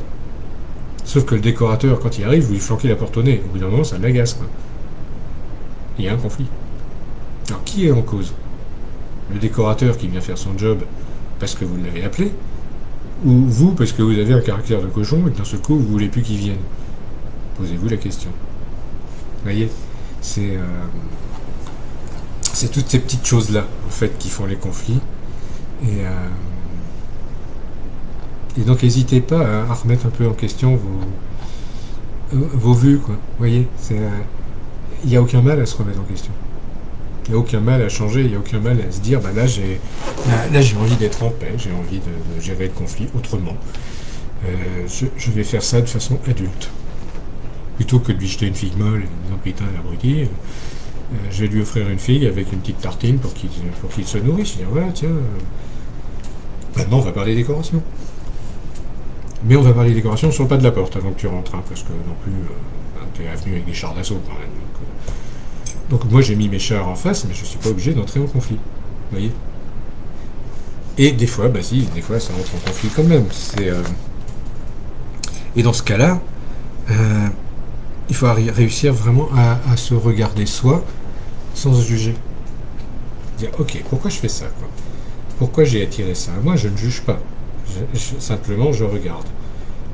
Sauf que le décorateur, quand il arrive, vous lui flanquez la porte au nez. Au bout d'un moment, ça l'agace, quoi. Il y a un conflit. Alors, qui est en cause? Le décorateur qui vient faire son job parce que vous l'avez appelé, ou vous parce que vous avez un caractère de cochon et que d'un seul coup, vous voulez plus qu'il vienne? Posez-vous la question. Vous voyez, c'est toutes ces petites choses-là, en fait, qui font les conflits. Et donc, n'hésitez pas à remettre un peu en question vos vues, quoi. Vous voyez, il n'y a aucun mal à se remettre en question. Il n'y a aucun mal à changer, il n'y a aucun mal à se dire, bah là j'ai envie d'être en paix, j'ai envie de gérer le conflit autrement. Je vais faire ça de façon adulte. Plutôt que de lui jeter une figue molle et en disant putain l'abruti, je vais lui offrir une figue avec une petite tartine pour qu'il se nourrisse. Je vais dire voilà, tiens, maintenant on va parler décoration. Mais on va parler décoration sur le pas de la porte avant que tu rentres, hein, parce que non plus, t'es venu avec des chars d'assaut quand même. Donc moi j'ai mis mes chars en face, mais je suis pas obligé d'entrer en conflit. Vous voyez. Et des fois, bah si, des fois ça entre en conflit quand même. Et dans ce cas-là, il faut réussir vraiment à se regarder soi sans se juger. Dire ok, pourquoi je fais ça, quoi. Pourquoi j'ai attiré ça? Moi je ne juge pas. Simplement je regarde.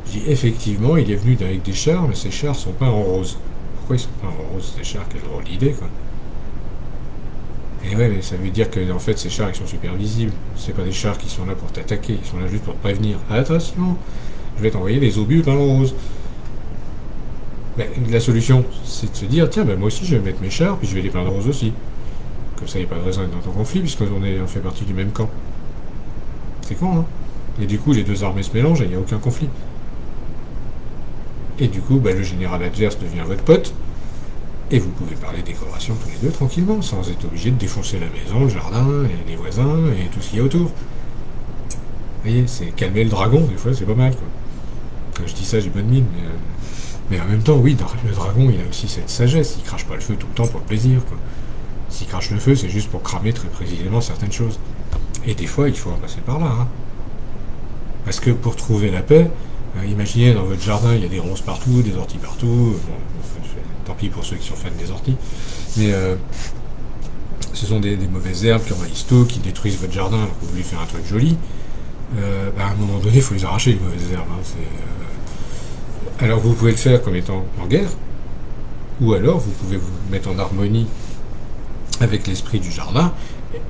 Je dis effectivement il est venu avec des chars, mais ces chars sont peints en rose. Pourquoi ils sont peints en rose ces chars? Quelle drôle d'idée, quoi. Et ouais, mais ça veut dire que en fait ces chars ils sont super visibles. C'est pas des chars qui sont là pour t'attaquer, ils sont là juste pour te prévenir. Attention, je vais t'envoyer des obus peints en rose. Ben, la solution, c'est de se dire tiens, ben moi aussi je vais mettre mes chars, puis je vais les peindre en rose aussi. Comme ça, il n'y a pas de raison d'être dans ton conflit, puisqu'on fait partie du même camp. C'est con, hein. Et du coup, les deux armées se mélangent et il n'y a aucun conflit. Et du coup, ben, le général adverse devient votre pote, et vous pouvez parler décoration tous les deux tranquillement, sans être obligé de défoncer la maison, le jardin, et les voisins, et tout ce qu'il y a autour. Vous voyez, c'est calmer le dragon, des fois, c'est pas mal, quoi. Quand je dis ça, j'ai bonne mine, mais en même temps, oui, le dragon, il a aussi cette sagesse, il crache pas le feu tout le temps pour le plaisir, quoi. S'il crache le feu, c'est juste pour cramer très précisément certaines choses. Et des fois, il faut en passer par là, hein. Parce que pour trouver la paix, imaginez dans votre jardin, il y a des ronces partout, des orties partout. Bon, tant pis pour ceux qui sont fans des orties. Mais ce sont des mauvaises herbes qui envahissent tout, qui détruisent votre jardin alors que vous voulez faire un truc joli. À un moment donné, il faut les arracher, les mauvaises herbes. Hein, alors vous pouvez le faire comme étant en guerre, ou alors vous pouvez vous mettre en harmonie avec l'esprit du jardin,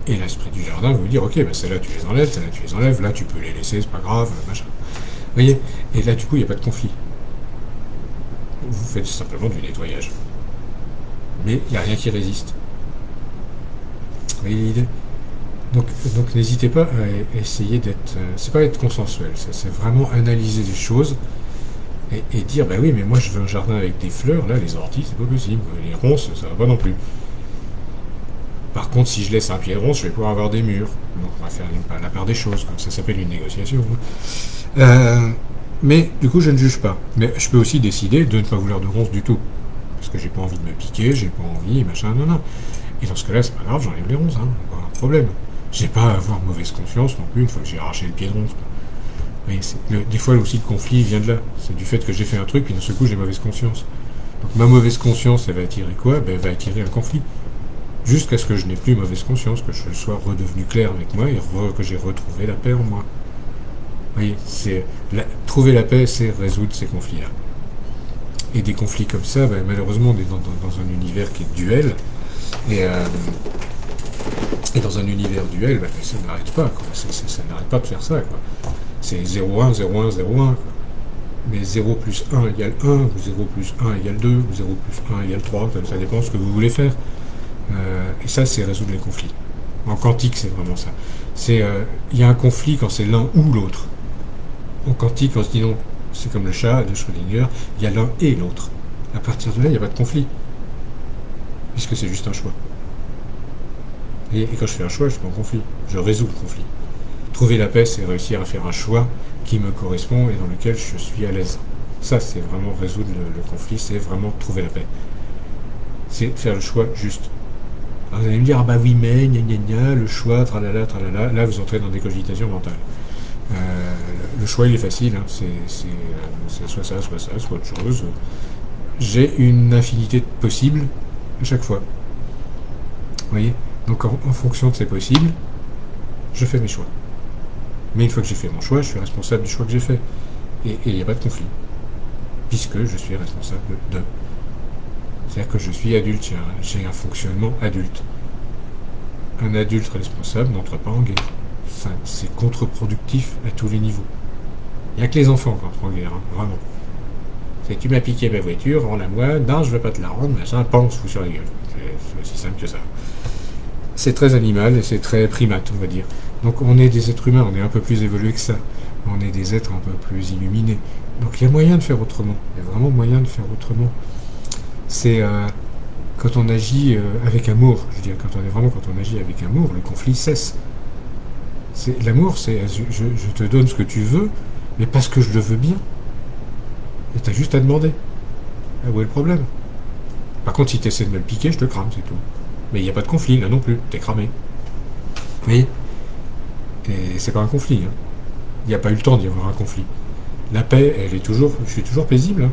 et l'esprit du jardin va vous dire ok, bah celle-là tu les enlèves, celle-là tu les enlèves, là tu peux les laisser, c'est pas grave, machin. Vous voyez. Et là du coup il n'y a pas de conflit. Vous faites simplement du nettoyage. Mais il n'y a rien qui résiste. Vous voyez l'idée? Donc n'hésitez pas à essayer d'être. C'est pas être consensuel, c'est vraiment analyser les choses et dire bah oui, mais moi je veux un jardin avec des fleurs, là les orties c'est pas possible, les ronces ça va pas non plus. Par contre, si je laisse un pied de ronce, je vais pouvoir avoir des murs. Donc on va faire la part des choses, comme ça s'appelle une négociation. Mais du coup, je ne juge pas. Mais je peux aussi décider de ne pas vouloir de ronces du tout. Parce que j'ai pas envie de me piquer, j'ai pas envie, machin, non. Et dans ce cas-là, c'est pas grave, j'enlève les ronces, hein, pas un problème. J'ai pas à avoir mauvaise conscience non plus une fois que j'ai arraché le pied de ronce. Mais des fois aussi le conflit vient de là. C'est du fait que j'ai fait un truc, puis d'un seul coup j'ai mauvaise conscience. Donc ma mauvaise conscience, elle va attirer quoi? Ben, elle va attirer un conflit. Jusqu'à ce que je n'ai plus mauvaise conscience, que je sois redevenu clair avec moi et que j'ai retrouvé la paix en moi. Vous voyez, trouver la paix, c'est résoudre ces conflits-là. Et des conflits comme ça, ben, malheureusement, on est dans un univers qui est duel, et dans un univers duel, ben, ça n'arrête pas, quoi. Ça n'arrête pas de faire ça, quoi. C'est 0,1, 0,1, 0,1, quoi. Mais 0 plus 1 égale 1, ou 0 plus 1 égale 2, ou 0 plus 1 égale 3, ça dépend de ce que vous voulez faire. Et ça, c'est résoudre les conflits. En quantique, c'est vraiment ça. Il y a un conflit quand c'est l'un ou l'autre. En quantique, on se dit non, c'est comme le chat de Schrödinger, il y a l'un et l'autre. À partir de là, il n'y a pas de conflit. Puisque c'est juste un choix. Et quand je fais un choix, je suis pas en conflit. Je résous le conflit. Trouver la paix, c'est réussir à faire un choix qui me correspond et dans lequel je suis à l'aise. Ça, c'est vraiment résoudre le conflit, c'est vraiment trouver la paix. C'est faire le choix juste. Alors vous allez me dire, ah bah oui, mais, gna gna gna, le choix, tralala, tralala. Là, vous entrez dans des cogitations mentales. Le choix, il est facile, hein. C'est soit ça, soit autre chose. J'ai une infinité de possibles à chaque fois. Vous voyez? Donc, en fonction de ces possibles, je fais mes choix. Mais une fois que j'ai fait mon choix, je suis responsable du choix que j'ai fait. Et il n'y a pas de conflit. Puisque je suis responsable de. C'est-à-dire que je suis adulte, j'ai un fonctionnement adulte. Un adulte responsable n'entre pas en guerre. C'est contre-productif à tous les niveaux. Il n'y a que les enfants qui entrent en guerre, hein, vraiment. C'est tu m'as piqué ma voiture, rends-la-moi, non, je veux pas te la rendre, machin, pense, fous sur la gueule. C'est aussi simple que ça. C'est très animal et c'est très primate, on va dire. Donc on est des êtres humains, on est un peu plus évolués que ça. On est des êtres un peu plus illuminés. Donc il y a moyen de faire autrement. Il y a vraiment moyen de faire autrement. C'est quand on agit avec amour, je veux dire, quand on agit avec amour, le conflit cesse. L'amour, c'est je te donne ce que tu veux, mais parce que je le veux bien. Et t'as juste à demander. Ah, où est le problème? Par contre, si t'essaies de me le piquer, je te crame, c'est tout. Mais il n'y a pas de conflit, là non plus, t'es cramé. Mais c'est pas un conflit. Hein. Il n'y a pas eu le temps d'y avoir un conflit. La paix, elle est toujours. Je suis toujours paisible. Hein.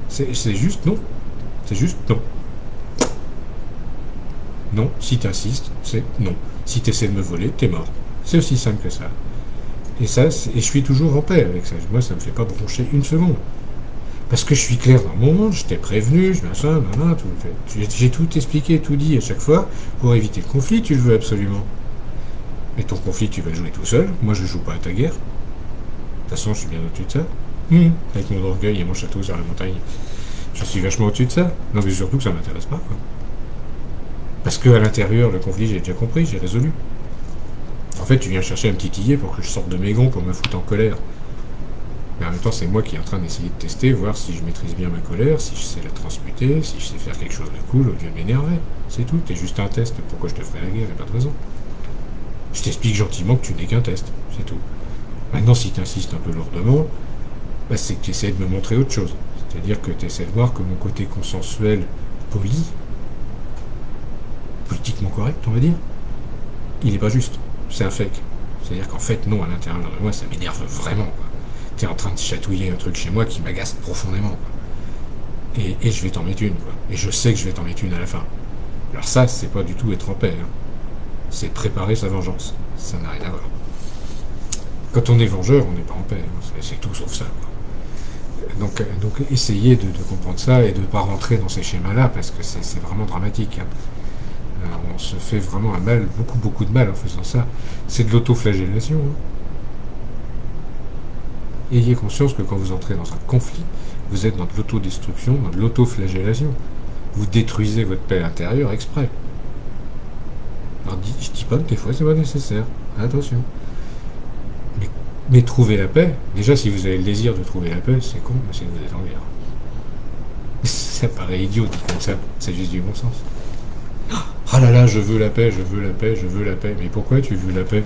C'est juste non. C'est juste non. Non, si t'insistes, c'est non. Si t'essaies de me voler, t'es mort. C'est aussi simple que ça. Et je suis toujours en paix avec ça. Moi, ça me fait pas broncher une seconde. Parce que je suis clair dans mon monde, je t'ai prévenu, j'ai tout expliqué, tout dit à chaque fois, pour éviter le conflit, tu le veux absolument. Mais ton conflit, tu vas le jouer tout seul, moi je joue pas à ta guerre. De toute façon, je suis bien au-dessus de ça. Avec mon orgueil et mon château sur la montagne. Je suis vachement au-dessus de ça. Non mais surtout que ça m'intéresse pas, quoi. Parce que à l'intérieur, le conflit, j'ai déjà compris, j'ai résolu. En fait, tu viens chercher un petit tillet pour que je sorte de mes gonds, pour me foutre en colère. Mais en même temps, c'est moi qui est en train d'essayer de tester, voir si je maîtrise bien ma colère, si je sais la transmuter, si je sais faire quelque chose de cool au lieu de m'énerver. C'est tout, t'es juste un test. Pourquoi je te ferai la guerre? Y'a pas de raison. Je t'explique gentiment que tu n'es qu'un test, c'est tout. Maintenant, si tu insistes un peu lourdement, bah, c'est que tu essaies de me montrer autre chose. C'est-à-dire que tu essaies de voir que mon côté consensuel, poli, politiquement correct, on va dire, il n'est pas juste. C'est un fake. C'est-à-dire qu'en fait, non, à l'intérieur de moi, ça m'énerve vraiment, quoi. T'es en train de chatouiller un truc chez moi qui m'agace profondément, quoi. Et je vais t'en mettre une, quoi. Et je sais que je vais t'en mettre une à la fin. Alors ça, c'est pas du tout être en paix, hein. C'est préparer sa vengeance. Ça n'a rien à voir. Quand on est vengeur, on n'est pas en paix. Hein. C'est tout sauf ça, quoi. Donc essayez de comprendre ça et de ne pas rentrer dans ces schémas-là, parce que c'est vraiment dramatique. Hein. On se fait vraiment un mal, beaucoup de mal en faisant ça. C'est de l'autoflagellation. Hein. Ayez conscience que quand vous entrez dans un conflit, vous êtes dans de l'autodestruction, dans de l'autoflagellation. Vous détruisez votre paix intérieure exprès. Alors je dis pas que des fois c'est pas nécessaire. Attention. Mais trouver la paix, déjà si vous avez le désir de trouver la paix, c'est con, mais c'est que vous êtes en guerre. Ça paraît idiot dit comme ça, c'est juste du bon sens. Ah là là, je veux la paix, je veux la paix, je veux la paix. Mais pourquoi tu veux la paix?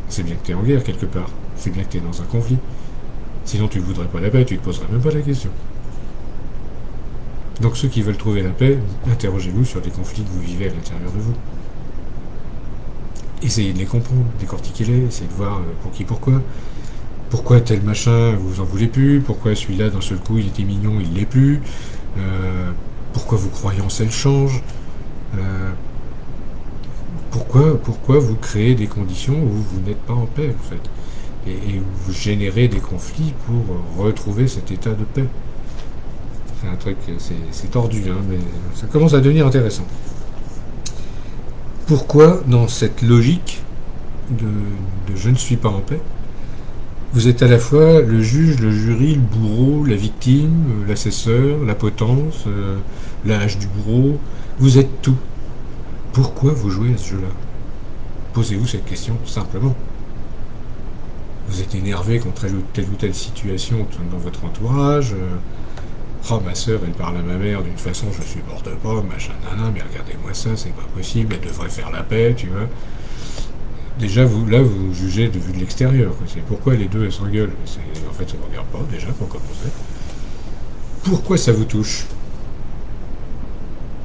C'est bien que tu es en guerre quelque part. C'est bien que tu es dans un conflit. Sinon tu ne voudrais pas la paix, tu ne te poserais même pas la question. Donc ceux qui veulent trouver la paix, interrogez-vous sur les conflits que vous vivez à l'intérieur de vous. Essayez de les comprendre, décortiquez-les, essayez de voir pour qui, pourquoi. Pourquoi tel machin, vous en voulez plus? Pourquoi celui-là, d'un seul coup, il était mignon, il l'est plus? Pourquoi vos croyances, elles changent? Pourquoi vous créez des conditions où vous n'êtes pas en paix, en fait? Et vous générez des conflits pour retrouver cet état de paix. C'est un truc, c'est tordu, hein, mais ça commence à devenir intéressant. Pourquoi, dans cette logique de je ne suis pas en paix, vous êtes à la fois le juge, le jury, le bourreau, la victime, l'assesseur, la potence, la hache du bourreau, vous êtes tout. Pourquoi vous jouez à ce jeu-là? Posez-vous cette question simplement. Vous êtes énervé contre telle ou telle situation dans votre entourage. Oh, ma sœur, elle parle à ma mère d'une façon, je supporte pas, machin, nana, mais regardez-moi ça, c'est pas possible, elle devrait faire la paix, tu vois. Déjà, vous jugez de vue de l'extérieur. C'est pourquoi les deux, elles s'engueulent. En fait, ça ne vous regarde pas, déjà, pour commencer. Pourquoi ça vous touche?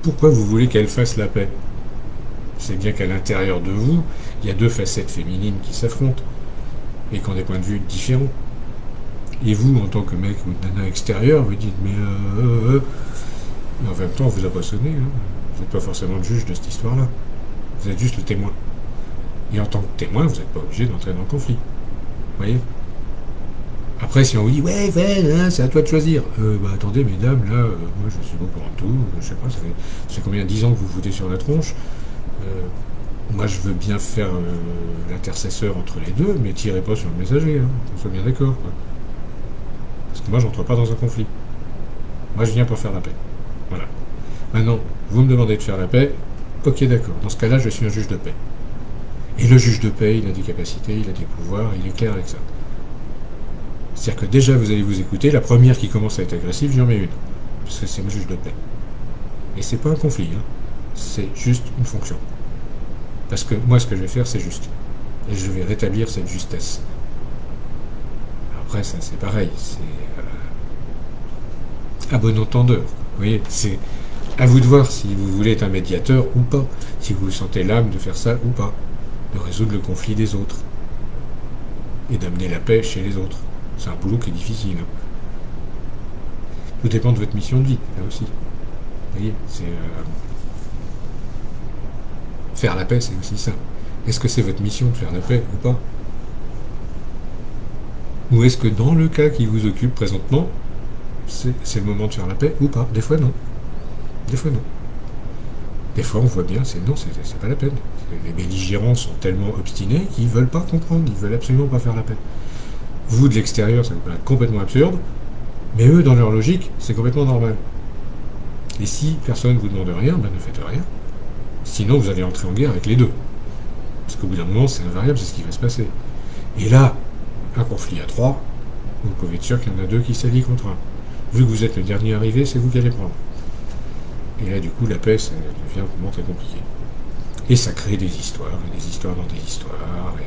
Pourquoi vous voulez qu'elle fasse la paix? C'est bien qu'à l'intérieur de vous, il y a deux facettes féminines qui s'affrontent, et qui ont des points de vue différents. Et vous, en tant que mec ou nana extérieur, vous dites, mais en même temps, on vous a pas sonné. Hein. Vous n'êtes pas forcément le juge de cette histoire-là. Vous êtes juste le témoin. Et en tant que témoin, vous n'êtes pas obligé d'entrer dans le conflit. Vous voyez? Après, si on vous dit, ouais, hein, c'est à toi de choisir. Attendez, mesdames, là, moi, je suis beau pour tout. Je sais pas, ça fait combien, 10 ans que vous vous foutez sur la tronche. Moi, je veux bien faire l'intercesseur entre les deux, mais tirez pas sur le messager. Hein, qu'on soit bien d'accord, quoi. Moi, j'entre pas dans un conflit. Moi, je viens pour faire la paix. Voilà. Maintenant, vous me demandez de faire la paix. Ok, d'accord. Dans ce cas-là, je suis un juge de paix. Et le juge de paix, il a des capacités, il a des pouvoirs, il est clair avec ça. C'est-à-dire que déjà, vous allez vous écouter. La première qui commence à être agressive, j'en mets une. Parce que c'est le juge de paix. Et c'est pas un conflit, hein. C'est juste une fonction. Parce que moi, ce que je vais faire, c'est juste. Et je vais rétablir cette justesse. Après, ça, c'est pareil. C'est à bon entendeur. Vous voyez, c'est à vous de voir si vous voulez être un médiateur ou pas. Si vous sentez l'âme de faire ça ou pas. De résoudre le conflit des autres. Et d'amener la paix chez les autres. C'est un boulot qui est difficile. Hein. Tout dépend de votre mission de vie, là aussi. Vous voyez, c'est... faire la paix, c'est aussi ça. Est-ce que c'est votre mission de faire la paix ou pas? Ou est-ce que dans le cas qui vous occupe présentement, c'est le moment de faire la paix ou pas? Des fois, non. Des fois, non. Des fois, on voit bien, c'est non, c'est pas la peine. Les belligérants sont tellement obstinés qu'ils veulent pas comprendre, ils veulent absolument pas faire la paix. Vous, de l'extérieur, ça vous paraît complètement absurde, mais eux, dans leur logique, c'est complètement normal. Et si personne ne vous demande rien, ben ne faites rien. Sinon, vous allez entrer en guerre avec les deux. Parce qu'au bout d'un moment, c'est invariable, c'est ce qui va se passer. Et là, un conflit à 3, vous pouvez être sûr qu'il y en a 2 qui s'allient contre un. Vu que vous êtes le dernier arrivé, c'est vous qui allez prendre. Et là, du coup, la paix, ça devient vraiment très compliqué. Et ça crée des histoires, et des histoires dans des histoires, et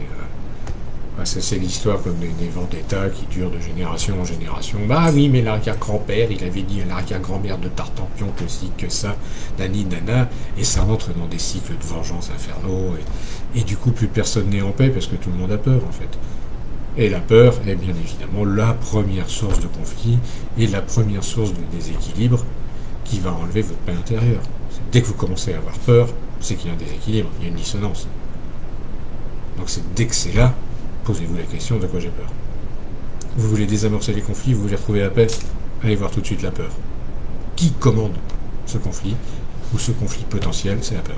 c'est l'histoire comme des vendettas qui durent de génération en génération. Bah oui, mais l'arrière-grand-père, il avait dit à l'arrière-grand-mère de Tartampion que si, que ça, nani, nana, et ça rentre dans des cycles de vengeance infernaux, et du coup, plus personne n'est en paix parce que tout le monde a peur, en fait. Et la peur est bien évidemment la première source de conflit et la première source de déséquilibre qui va enlever votre paix intérieure. Dès que vous commencez à avoir peur, c'est qu'il y a un déséquilibre, il y a une dissonance. Donc dès que c'est là, posez-vous la question de quoi j'ai peur. Vous voulez désamorcer les conflits, vous voulez retrouver la paix, allez voir tout de suite la peur. Qui commande ce conflit, ou ce conflit potentiel, c'est la peur.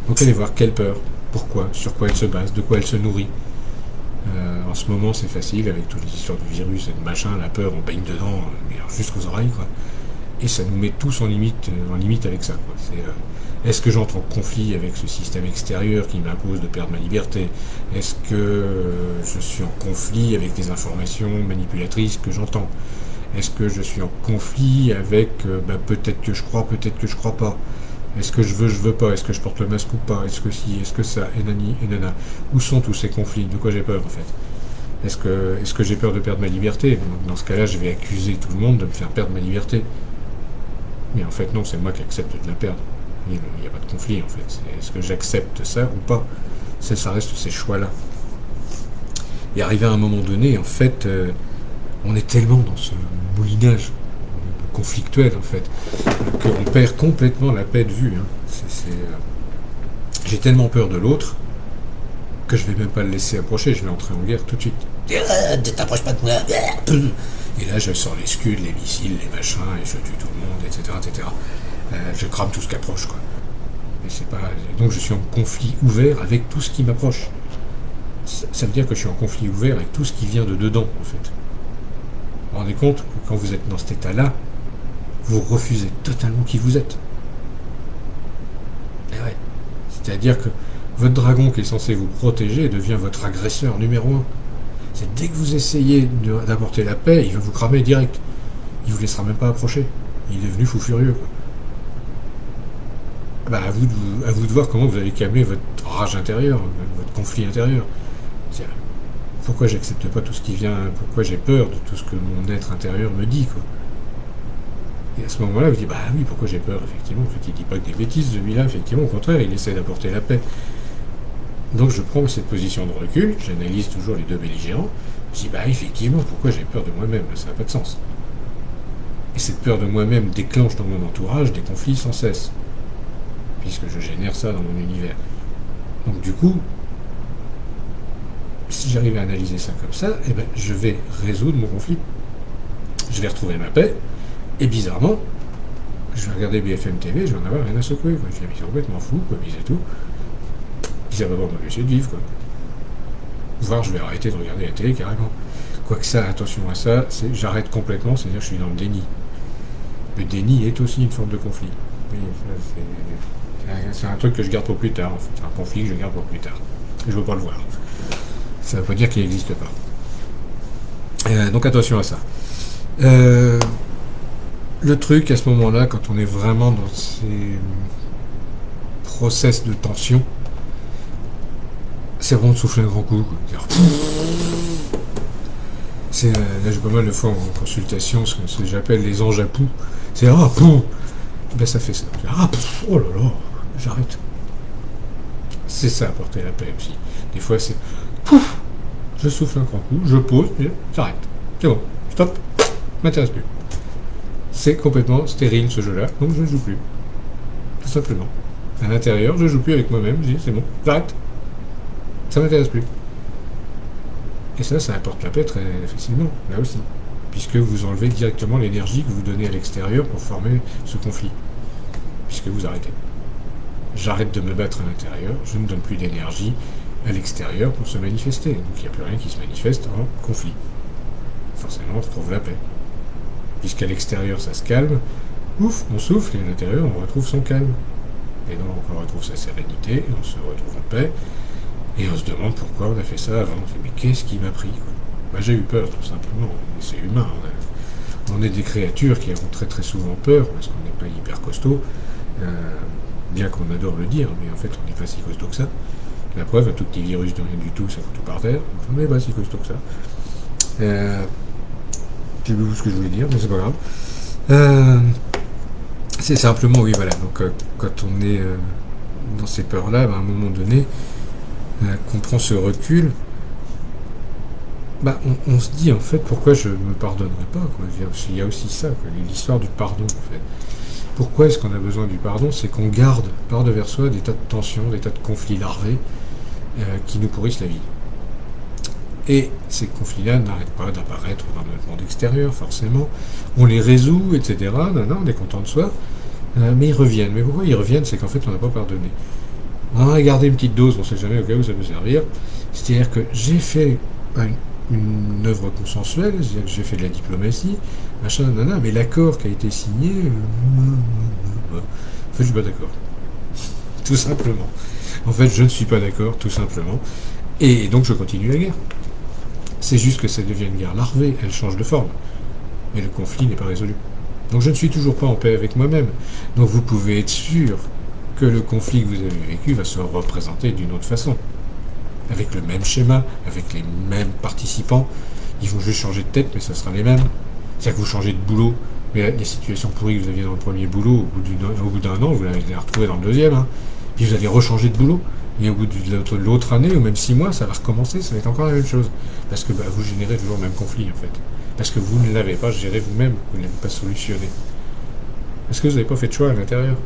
Donc allez voir quelle peur, pourquoi, sur quoi elle se base, de quoi elle se nourrit. En ce moment, c'est facile, avec toutes les histoires du virus et de machin, la peur, on baigne dedans, mais jusqu'aux oreilles, quoi. Et ça nous met tous en limite avec ça, quoi. Est-ce que j'entre en conflit avec ce système extérieur qui m'impose de perdre ma liberté? Est-ce que je suis en conflit avec les informations manipulatrices que j'entends? Est-ce que je suis en conflit avec peut-être que je crois, peut-être que je crois pas? Est-ce que je veux pas? Est-ce que je porte le masque ou pas? Est-ce que si? Est-ce que ça? Et nani, et nana. Où sont tous ces conflits? De quoi j'ai peur, en fait? Est-ce que j'ai peur de perdre ma liberté? Dans ce cas-là, je vais accuser tout le monde de me faire perdre ma liberté. Mais en fait, non, c'est moi qui accepte de la perdre. Il n'y a pas de conflit, en fait. Est-ce que j'accepte ça ou pas? Ça reste ces choix-là. Et arrivé à un moment donné, en fait, on est tellement dans ce moulinage conflictuel, en fait, qu'on perd complètement la paix de vue. Hein. J'ai tellement peur de l'autre que je vais même pas le laisser approcher, je vais entrer en guerre tout de suite. Ne t'approche pas de moi. Et là, je sors les scuds, les missiles, les machins, et je tue tout le monde, etc., etc. Je crame tout ce qui approche, quoi. Et c'est pas... Donc je suis en conflit ouvert avec tout ce qui m'approche. Ça veut dire que je suis en conflit ouvert avec tout ce qui vient de dedans, en fait. Vous vous rendez compte que quand vous êtes dans cet état-là, vous refusez totalement qui vous êtes. Et ouais. C'est-à-dire que votre dragon qui est censé vous protéger devient votre agresseur numéro 1. C'est dès que vous essayez d'apporter la paix, il va vous cramer direct. Il vous laissera même pas approcher. Il est devenu fou furieux, quoi. Bah, à vous de voir comment vous allez calmer votre rage intérieure, votre conflit intérieur. Pourquoi j'accepte pas tout ce qui vient, pourquoi j'ai peur de tout ce que mon être intérieur me dit, quoi. Et à ce moment-là, vous dites, bah oui, pourquoi j'ai peur, effectivement. En fait, il dit pas que des bêtises, celui-là, effectivement, au contraire, il essaie d'apporter la paix. Donc je prends cette position de recul, j'analyse toujours les deux belligérants, je dis, bah effectivement, pourquoi j'ai peur de moi-même, ça n'a pas de sens. Et cette peur de moi-même déclenche dans mon entourage des conflits sans cesse, puisque je génère ça dans mon univers. Donc du coup, si j'arrive à analyser ça comme ça, eh ben, je vais résoudre mon conflit. Je vais retrouver ma paix, et bizarrement, je vais regarder BFM TV, je vais en avoir rien à secouer, quoi. Je vais complètement fou, quoi, puis c'est tout. Puis ça va pas m'empêcher de vivre, quoi. Voire je vais arrêter de regarder la télé carrément. Quoique ça, attention à ça, j'arrête complètement, c'est-à-dire que je suis dans le déni. Le déni est aussi une forme de conflit. Oui, c'est un truc que je garde pour plus tard, en fait. C'est un conflit que je garde pour plus tard. Je ne veux pas le voir. Ça ne veut pas dire qu'il n'existe pas. Donc attention à ça. Le truc à ce moment-là, quand on est vraiment dans ces process de tension, c'est vraiment de souffler un grand coup. Là, j'ai pas mal de fois en consultation ce que j'appelle les anges à poux. C'est ah pouf, ben ça fait ça. Ah pouf, oh là là, j'arrête. C'est ça apporter la paix aussi. Des fois c'est pouf, je souffle un grand coup, je pose, j'arrête. C'est bon, stop, m'intéresse plus. C'est complètement stérile ce jeu-là, donc je ne joue plus. Tout simplement. À l'intérieur, je joue plus avec moi-même, je dis c'est bon, j'arrête. Ça m'intéresse plus. Et ça apporte la paix très facilement, là aussi. Puisque vous enlevez directement l'énergie que vous donnez à l'extérieur pour former ce conflit. Puisque vous arrêtez. J'arrête de me battre à l'intérieur, je ne donne plus d'énergie à l'extérieur pour se manifester. Donc il n'y a plus rien qui se manifeste en conflit. Forcément, on retrouve la paix. Puisqu'à l'extérieur, ça se calme, ouf, on souffle, et à l'intérieur, on retrouve son calme. Et donc, on retrouve sa sérénité, et on se retrouve en paix, et on se demande pourquoi on a fait ça avant. On se dit, mais qu'est-ce qui m'a pris, quoi? Bah, j'ai eu peur, tout simplement. C'est humain. On est des créatures qui avons très très souvent peur, parce qu'on n'est pas hyper costaud, bien qu'on adore le dire, mais en fait, on n'est pas si costaud que ça. La preuve, un tout petit virus de rien du tout, ça fout tout par terre. On n'est pas si costaud que ça. J'ai oublié ce que je voulais dire, mais c'est pas grave. C'est simplement, oui, voilà. Donc, quand on est dans ces peurs-là, à un moment donné, qu'on prend ce recul, on se dit en fait pourquoi je ne me pardonnerai pas, quoi. Il y a aussi ça, quoi, l'histoire du pardon, en fait. Pourquoi est-ce qu'on a besoin du pardon? C'est qu'on garde par devers soi des tas de tensions, des tas de conflits larvés qui nous pourrissent la vie. Et ces conflits-là n'arrêtent pas d'apparaître dans notre monde extérieur, forcément. On les résout, etc. Non, on est content de soi. Mais ils reviennent. Mais pourquoi ils reviennent? C'est qu'en fait, on n'a pas pardonné. On a gardé une petite dose, on ne sait jamais au cas où ça peut servir. C'est-à-dire que j'ai fait une œuvre consensuelle, c'est-à-dire que j'ai fait de la diplomatie, machin, nanana, mais l'accord qui a été signé, en fait, je suis pas d'accord. Tout simplement. En fait, je ne suis pas d'accord, tout simplement. Et donc, je continue la guerre. C'est juste que ça devient une guerre larvée, elle change de forme. Mais le conflit n'est pas résolu. Donc, je ne suis toujours pas en paix avec moi-même. Donc, vous pouvez être sûr que le conflit que vous avez vécu va se représenter d'une autre façon. Avec le même schéma, avec les mêmes participants. Ils vont juste changer de tête, mais ça sera les mêmes. C'est-à-dire que vous changez de boulot, mais les situations pourries que vous aviez dans le premier boulot, au bout d'un an, vous allez les retrouver dans le deuxième. Hein. Puis vous allez rechanger de boulot. Et au bout de l'autre année, ou même 6 mois, ça va recommencer, ça va être encore la même chose. Parce que vous générez toujours le même conflit, en fait. Parce que vous ne l'avez pas géré vous-même, vous ne l'avez pas solutionné. Parce que vous n'avez pas fait de choix à l'intérieur.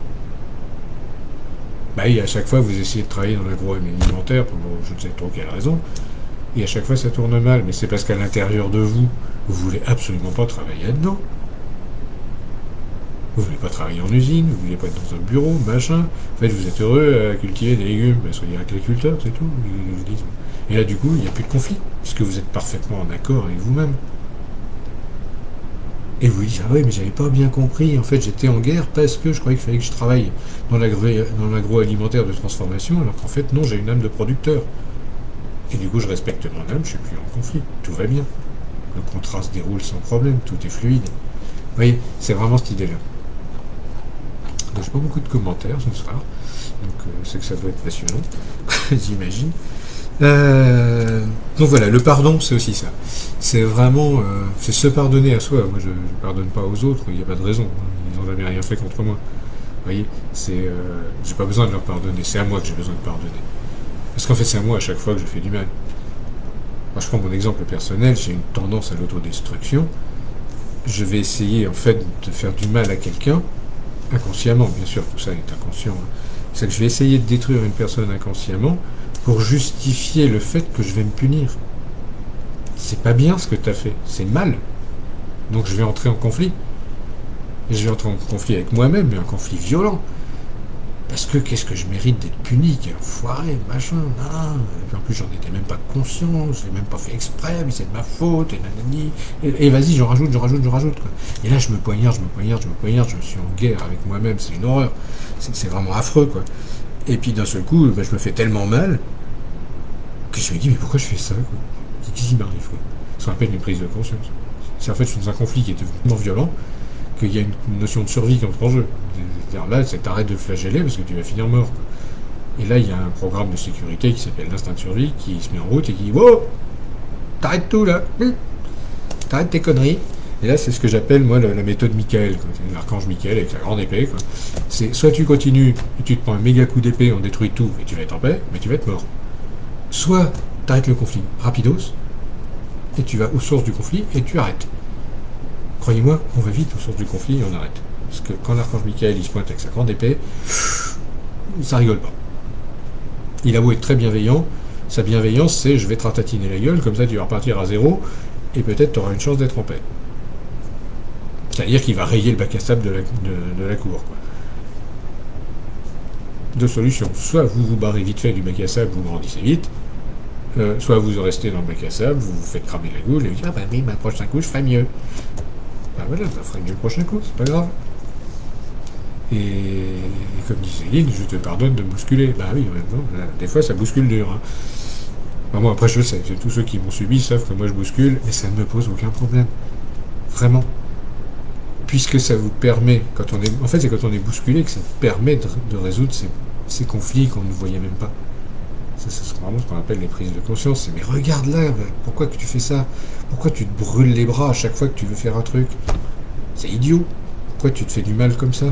Et à chaque fois, vous essayez de travailler dans l'agroalimentaire pour je ne sais trop quelle raison, et à chaque fois, ça tourne mal. Mais c'est parce qu'à l'intérieur de vous, vous voulez absolument pas travailler là-dedans. Vous voulez pas travailler en usine, vous voulez pas être dans un bureau, machin. En fait, vous êtes heureux à cultiver des légumes, soyez agriculteur, c'est tout. Et là, du coup, il n'y a plus de conflit, puisque vous êtes parfaitement en accord avec vous-même. Et vous dites, ah oui, mais j'avais pas bien compris, en fait, j'étais en guerre parce que je croyais qu'il fallait que je travaille dans l'agroalimentaire de transformation, alors qu'en fait, non, j'ai une âme de producteur. Et du coup, je respecte mon âme, je suis plus en conflit, tout va bien. Le contrat se déroule sans problème, tout est fluide. Vous voyez, c'est vraiment cette idée-là. Donc, j'ai pas beaucoup de commentaires ce soir, donc c'est que ça doit être passionnant, j'imagine. Donc voilà, le pardon, c'est aussi ça. C'est vraiment, c'est se pardonner à soi. Moi, je pardonne pas aux autres, il n'y a pas de raison. Ils n'ont jamais rien fait contre moi. Vous voyez, j'ai pas besoin de leur pardonner, c'est à moi que j'ai besoin de pardonner. Parce qu'en fait, c'est à moi à chaque fois que je fais du mal. Moi, je prends mon exemple personnel, j'ai une tendance à l'autodestruction. Je vais essayer, en fait, de faire du mal à quelqu'un, inconsciemment, bien sûr, tout ça est inconscient. C'est que je vais essayer de détruire une personne inconsciemment pour justifier le fait que je vais me punir. C'est pas bien ce que tu as fait, c'est mal. Donc je vais entrer en conflit. Et je vais entrer en conflit avec moi-même, mais un conflit violent. parce que qu'est-ce que je mérite d'être puni, quel enfoiré, machin, nan. Et puis en plus, j'en étais même pas conscient, je l'ai même pas fait exprès, mais c'est de ma faute, et nanani. Et vas-y, j'en rajoute, quoi. Et là, je me poignarde, je me suis en guerre avec moi-même, c'est une horreur. C'est vraiment affreux, quoi. Et puis d'un seul coup, je me fais tellement mal que je me dis, mais pourquoi je fais ça, quoi? Qu'est-ce qui m'arrive, quoi? Ce qu'on appelle une prise de conscience. C'est en fait, je suis dans un conflit qui est tellement violent qu'il y a une notion de survie qui entre en jeu. C'est-à-dire là, c'est t'arrêtes de flageller parce que tu vas finir mort, quoi. Et là, il y a un programme de sécurité qui s'appelle l'instinct de survie qui se met en route et qui dit, wow, t'arrêtes tout là, t'arrêtes tes conneries. Et là, c'est ce que j'appelle, moi, la méthode Michael, l'archange Michael avec la grande épée, quoi. C'est soit tu continues et tu te prends un méga coup d'épée, on détruit tout et tu vas être en paix, mais tu vas être mort. Soit t'arrêtes le conflit rapidos et tu vas aux sources du conflit et tu arrêtes. Croyez-moi, on va vite aux sources du conflit et on arrête. Parce que quand l'archange Michael il se pointe avec sa grande épée, ça rigole pas. Il a beau être très bienveillant, sa bienveillance c'est je vais te ratatiner la gueule, comme ça tu vas repartir à zéro et peut-être tu auras une chance d'être en paix. C'est-à-dire qu'il va rayer le bac à sable de la cour, quoi. Deux solutions. Soit vous vous barrez vite fait du bac à sable, vous grandissez vite, soit vous restez dans le bac à sable, vous vous faites cramer la goule et vous dites ah bah oui, ma prochain coup je ferai mieux. Bah voilà, ça ferait mieux le prochain coup, c'est pas grave. Et comme dit Céline, je te pardonne de me bousculer. Bah oui, en même temps, là, des fois ça bouscule dur. Hein. Enfin, moi après je sais, tous ceux qui m'ont subi savent que moi je bouscule et ça ne me pose aucun problème. Vraiment. Puisque ça vous permet, quand on est, en fait c'est quand on est bousculé que ça permet de résoudre ces conflits qu'on ne voyait même pas. C'est vraiment ce qu'on appelle les prises de conscience. C'est mais regarde là, pourquoi que tu fais ça? Pourquoi tu te brûles les bras à chaque fois que tu veux faire un truc? C'est idiot. Pourquoi tu te fais du mal comme ça?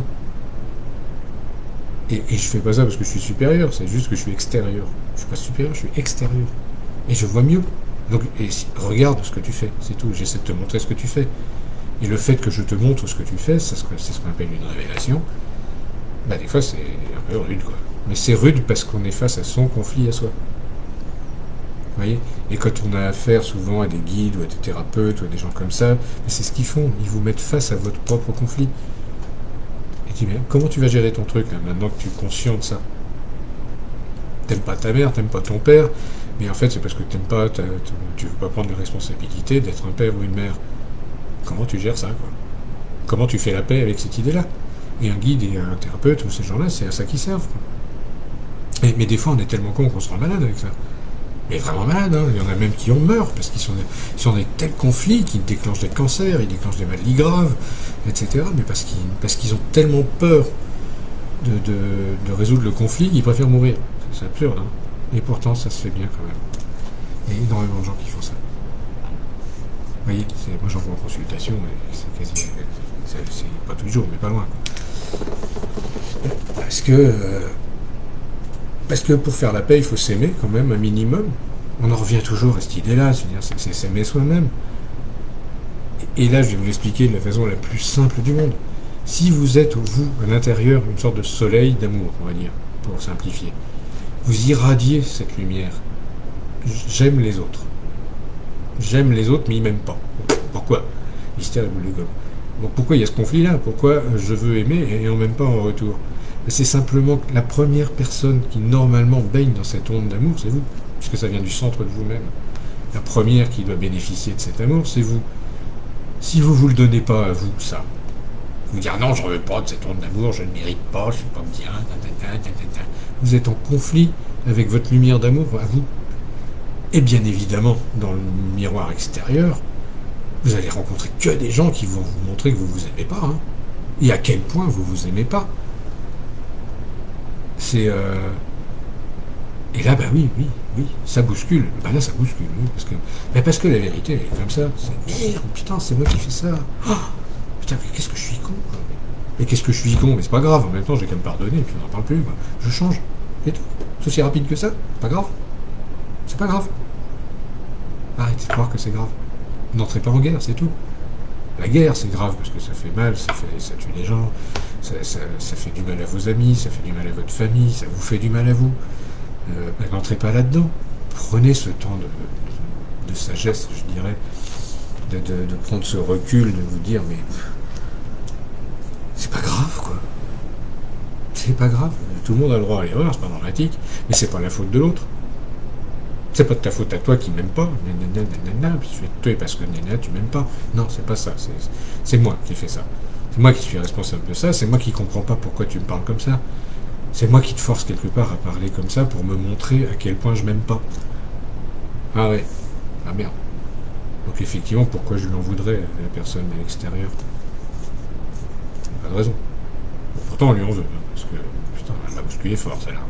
Et je fais pas ça parce que je suis supérieur, c'est juste que je suis extérieur. Je suis pas supérieur, je suis extérieur. Et je vois mieux. Donc, regarde ce que tu fais, c'est tout. J'essaie de te montrer ce que tu fais. Et le fait que je te montre ce que tu fais, c'est ce qu'on appelle une révélation. Bah des fois c'est un peu rude, quoi. Mais c'est rude parce qu'on est face à son conflit à soi. Vous voyez? Et quand on a affaire souvent à des guides ou à des thérapeutes ou à des gens comme ça, c'est ce qu'ils font. Ils vous mettent face à votre propre conflit. Et tu dis, mais comment tu vas gérer ton truc là, maintenant que tu es conscient de ça? T'aimes pas ta mère, t'aimes pas ton père, mais en fait c'est parce que tu veux pas prendre la responsabilité d'être un père ou une mère. Comment tu gères ça, quoi? Comment tu fais la paix avec cette idée-là? Et un guide et un thérapeute, ou ces gens-là, c'est à ça qu'ils servent, quoi. Mais des fois, on est tellement con qu'on se rend malade avec ça. Mais vraiment malade, hein. Il y en a même qui en meurent, parce qu'ils sont dans des tels conflits qui déclenchent des cancers, ils déclenchent des maladies graves, etc. Mais parce qu'ils ont tellement peur de résoudre le conflit qu'ils préfèrent mourir. C'est absurde, hein. Et pourtant, ça se fait bien, quand même. Il y a énormément de gens qui font ça. Vous voyez, moi j'en vois en consultation, et c'est quasi... C'est pas tous les jours, mais pas loin, quoi. Parce que pour faire la paix, il faut s'aimer quand même un minimum. On en revient toujours à cette idée-là, c'est s'aimer soi-même. Et là, je vais vous l'expliquer de la façon la plus simple du monde. Si vous êtes, vous, à l'intérieur, une sorte de soleil d'amour, on va dire, pour simplifier, vous irradiez cette lumière. J'aime les autres. J'aime les autres, mais ils m'aiment pas. Pourquoi? Mystère et boule de gomme. Donc pourquoi il y a ce conflit-là? Pourquoi je veux aimer et on m'aime pas en retour? C'est simplement que la première personne qui normalement baigne dans cette onde d'amour, c'est vous, puisque ça vient du centre de vous-même. La première qui doit bénéficier de cet amour, c'est vous. Si vous le donnez pas à vous, ça, vous dire non, je ne veux pas de cette onde d'amour, je ne mérite pas, je suis pas bien, vous êtes en conflit avec votre lumière d'amour à vous. Et bien évidemment, dans le miroir extérieur, vous allez rencontrer que des gens qui vont vous montrer que vous vous aimez pas, hein, et à quel point vous vous aimez pas. Et là, bah oui, ça bouscule. Bah là, ça bouscule, oui, parce que la vérité, elle est comme ça. C'est merde, putain, c'est moi qui fais ça. Oh, putain, mais qu'est-ce que je suis con, quoi. Mais qu'est-ce que je suis con, mais c'est pas grave, en même temps, j'ai qu'à me pardonner, et puis on n'en parle plus, quoi. Je change, et tout. C'est aussi rapide que ça, pas grave. C'est pas grave. Arrêtez de croire que c'est grave. N'entrez pas en guerre, c'est tout. La guerre, c'est grave, parce que ça fait mal, ça tue les gens, ça fait du mal à vos amis, ça fait du mal à votre famille, ça vous fait du mal à vous. N'entrez pas là-dedans. Prenez ce temps de sagesse, je dirais, de prendre ce recul, de vous dire, mais c'est pas grave, quoi. C'est pas grave. tout le monde a le droit à l'erreur, c'est pas dramatique, mais c'est pas la faute de l'autre. C'est pas de ta faute à toi qui m'aime pas, puis je vais te tuer parce que tu m'aimes pas. Non, c'est pas ça, c'est moi qui fais ça. C'est moi qui suis responsable de ça, c'est moi qui comprends pas pourquoi tu me parles comme ça. C'est moi qui te force quelque part à parler comme ça pour me montrer à quel point je m'aime pas. Ah ouais, ah merde. Donc effectivement, pourquoi je lui en voudrais à la personne à l'extérieur? Pas de raison. Pourtant on lui en veut, parce que putain, elle m'a bousculé fort, celle-là.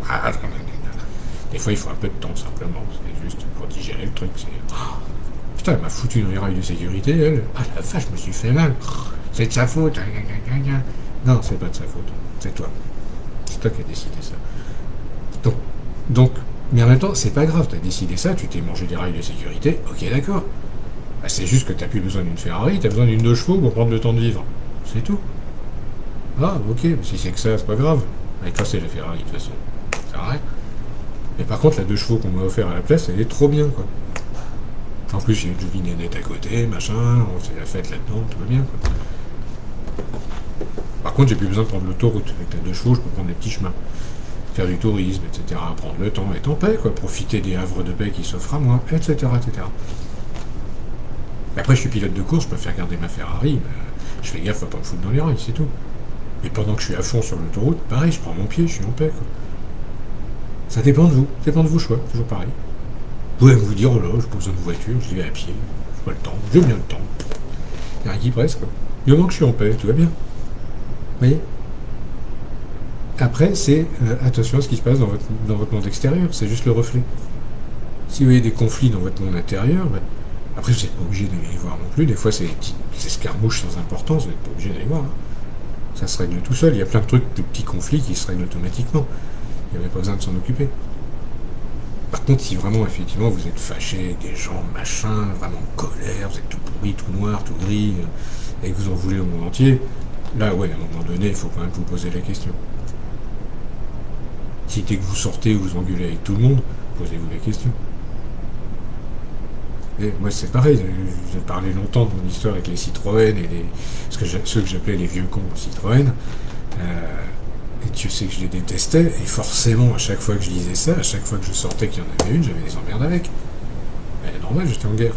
Des fois il faut un peu de temps simplement, c'est juste pour digérer le truc. Putain, elle m'a foutu dans les rails de sécurité, elle. Ah la vache, je me suis fait mal. C'est de sa faute. Non, c'est pas de sa faute, c'est toi. C'est toi qui as décidé ça. Donc, mais en même temps, c'est pas grave, t'as décidé ça, tu t'es mangé des rails de sécurité, ok d'accord. Bah, c'est juste que t'as plus besoin d'une Ferrari, t'as besoin d'une 2 chevaux pour prendre le temps de vivre. C'est tout. Ah, ok, si c'est que ça, c'est pas grave. Elle est cassée la Ferrari de toute façon. Ça arrête. Mais par contre, la 2 chevaux qu'on m'a offert à la place, elle est trop bien, quoi. En plus, j'ai une jolie nénette à côté, machin, on fait la fête là-dedans, tout va bien, quoi. Par contre, j'ai plus besoin de prendre l'autoroute. Avec la 2 chevaux, je peux prendre des petits chemins. Faire du tourisme, etc. Prendre le temps, être en paix, quoi. Profiter des havres de paix qui s'offrent à moi, etc., etc. Après, je suis pilote de course, je peux faire garder ma Ferrari, mais je fais gaffe à pas me foutre dans les rails, c'est tout. Et pendant que je suis à fond sur l'autoroute, pareil, je prends mon pied, je suis en paix, quoi. Ça dépend de vous, choix, toujours pareil. Vous pouvez vous dire, oh là, j'ai pas besoin de voiture, je vais à pied, j'ai pas le temps, j'ai bien le temps. Il y a rien qui presse, quoi. Du moment que je suis en paix, tout va bien. Vous voyez? Après, c'est attention à ce qui se passe dans votre monde extérieur, c'est juste le reflet. Si vous voyez des conflits dans votre monde intérieur, ben, après vous n'êtes pas obligé d'aller les voir non plus, des fois c'est des petites escarmouches sans importance, vous n'êtes pas obligé d'aller voir. Hein. Ça se règle tout seul, il y a plein de trucs, de petits conflits qui se règlent automatiquement. Il n'y avait pas besoin de s'en occuper. Par contre, si vraiment, effectivement, vous êtes fâché avec des gens, machin, vraiment en colère, vous êtes tout pourri, tout noir, tout gris, et que vous en voulez au monde entier, là, ouais, à un moment donné, il faut quand même vous poser la question. Si dès que vous sortez, vous engueulez avec tout le monde, posez-vous la question. Et moi, c'est pareil, j'ai parlé longtemps de mon histoire avec les Citroën et ceux que j'appelais les vieux cons Citroën. Et Dieu sait que je les détestais, et forcément, à chaque fois que je lisais ça, à chaque fois que je sortais qu'il y en avait une, j'avais des emmerdes avec. Mais normal, j'étais en guerre.